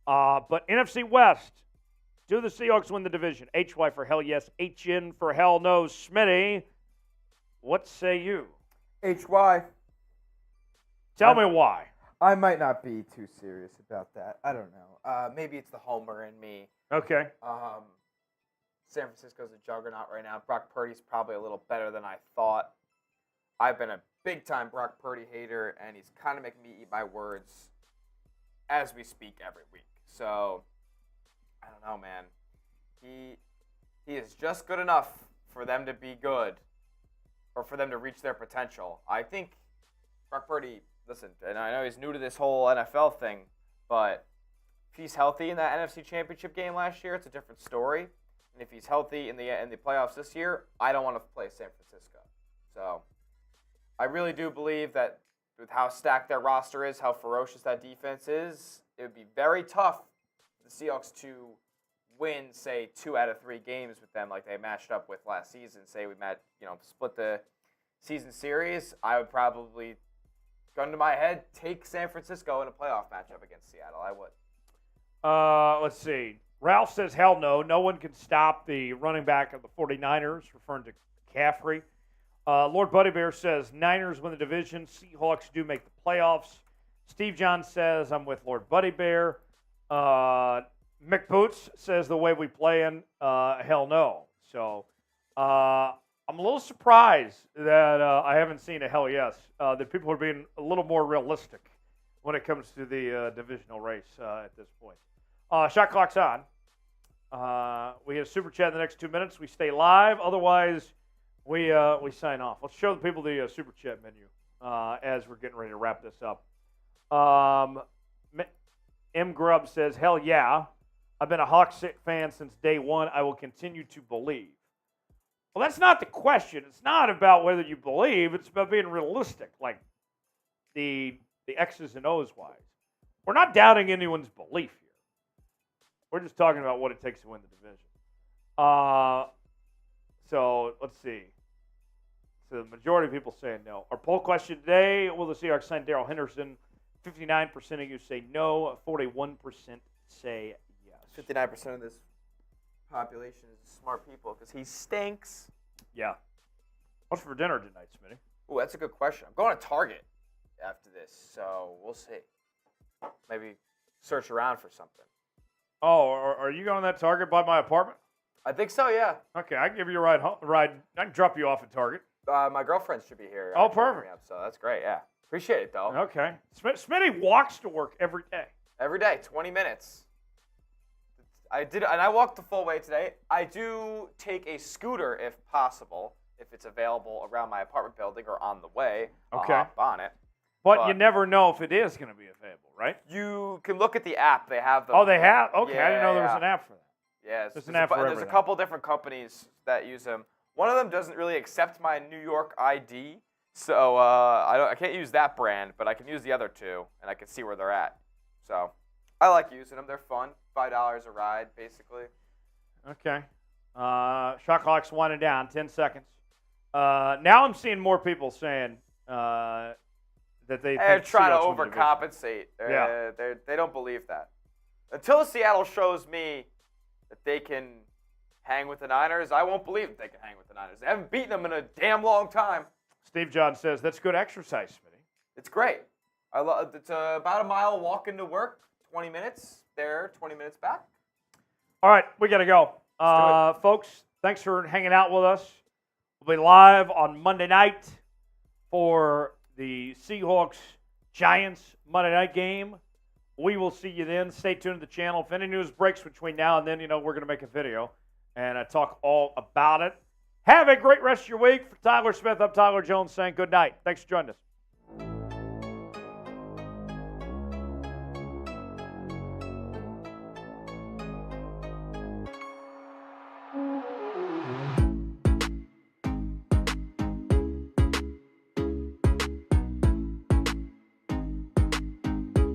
But NFC West, do the Seahawks win the division? HY for hell yes. HN for hell no. Smitty, what say you? HY. Tell me why. I might not be too serious about that. I don't know. Maybe it's the homer in me. Okay. San Francisco's a juggernaut right now. Brock Purdy's probably a little better than I thought. I've been a big-time Brock Purdy hater, and he's kind of making me eat my words as we speak every week. So, I don't know, man. He is just good enough for them to be good or for them to reach their potential. I think Brock Purdy, listen, and I know he's new to this whole NFL thing, but if he's healthy in that NFC Championship game last year, it's a different story. And if he's healthy in the playoffs this year, I don't want to play San Francisco. So I really do believe that with how stacked their roster is, how ferocious that defense is, it would be very tough for the Seahawks to win, say, 2 out of 3 games with them like they matched up with last season. Say we split the season series, I would probably, gun to my head, take San Francisco in a playoff matchup against Seattle. I would. Let's see. Ralph says, hell no. No one can stop the running back of the 49ers, referring to McCaffrey. Lord Buddy Bear says, Niners win the division. Seahawks do make the playoffs. Steve John says, I'm with Lord Buddy Bear. Mick Boots says, the way we play in, hell no. So I'm a little surprised that I haven't seen a hell yes, that people are being a little more realistic when it comes to the divisional race at this point. Shot clock's on. We get a super chat in the next 2 minutes. We stay live. Otherwise, we sign off. Let's show the people the super chat menu as we're getting ready to wrap this up. M. Grubb says, hell yeah. I've been a Hawks fan since day one. I will continue to believe. Well, that's not the question. It's not about whether you believe. It's about being realistic, like the X's and O's wise. We're not doubting anyone's belief here. We're just talking about what it takes to win the division. So let's see. So the majority of people saying no. Our poll question today: will the Seahawks sign Darrell Henderson? 59% of you say no. 41% say yes. 59% of this population is smart people because he stinks. Yeah. What's for dinner tonight, Smitty? Ooh, that's a good question. I'm going to Target after this, so we'll see. Maybe search around for something. Oh, are you going to that Target by my apartment? I think so, yeah. Okay, I can give you a ride home. I can drop you off at Target. My girlfriend should be here. Oh, perfect. So that's great, yeah. Appreciate it, though. Okay. Smitty walks to work every day. Every day, 20 minutes. And I walked the full way today. I do take a scooter if possible, if it's available around my apartment building or on the way. Okay. I'll hop on it. But you never know if it is going to be available, right? You can look at the app. They have them. Oh, they have? Okay, Yeah, I didn't know there was yeah. an app for that. Yeah, There's an app for there's a everything. couple different companies that use them. One of them doesn't really accept my New York ID, so I can't use that brand, but I can use the other two, and I can see where they're at. So I like using them. They're fun. $5 a ride, basically. Okay. Shot clock's winding down. 10 seconds. Now I'm seeing more people saying that they They're think trying to Seahawks win the division. overcompensate. Yeah. They don't believe that. Until Seattle shows me that they can hang with the Niners, I won't believe that they can hang with the Niners. They haven't beaten them in a damn long time. Steve John says that's good exercise, Smitty. It's great. It's about a mile walk into work, 20 minutes there, 20 minutes back. All right, we got to go. Let's do Folks, thanks for hanging out with us. We'll be live on Monday night for the Seahawks-Giants Monday night game. We will see you then. Stay tuned to the channel. If any news breaks between now and then, we're going to make a video and talk all about it. Have a great rest of your week. For Tyler Smith, I'm Tyler Jones saying good night. Thanks for joining us.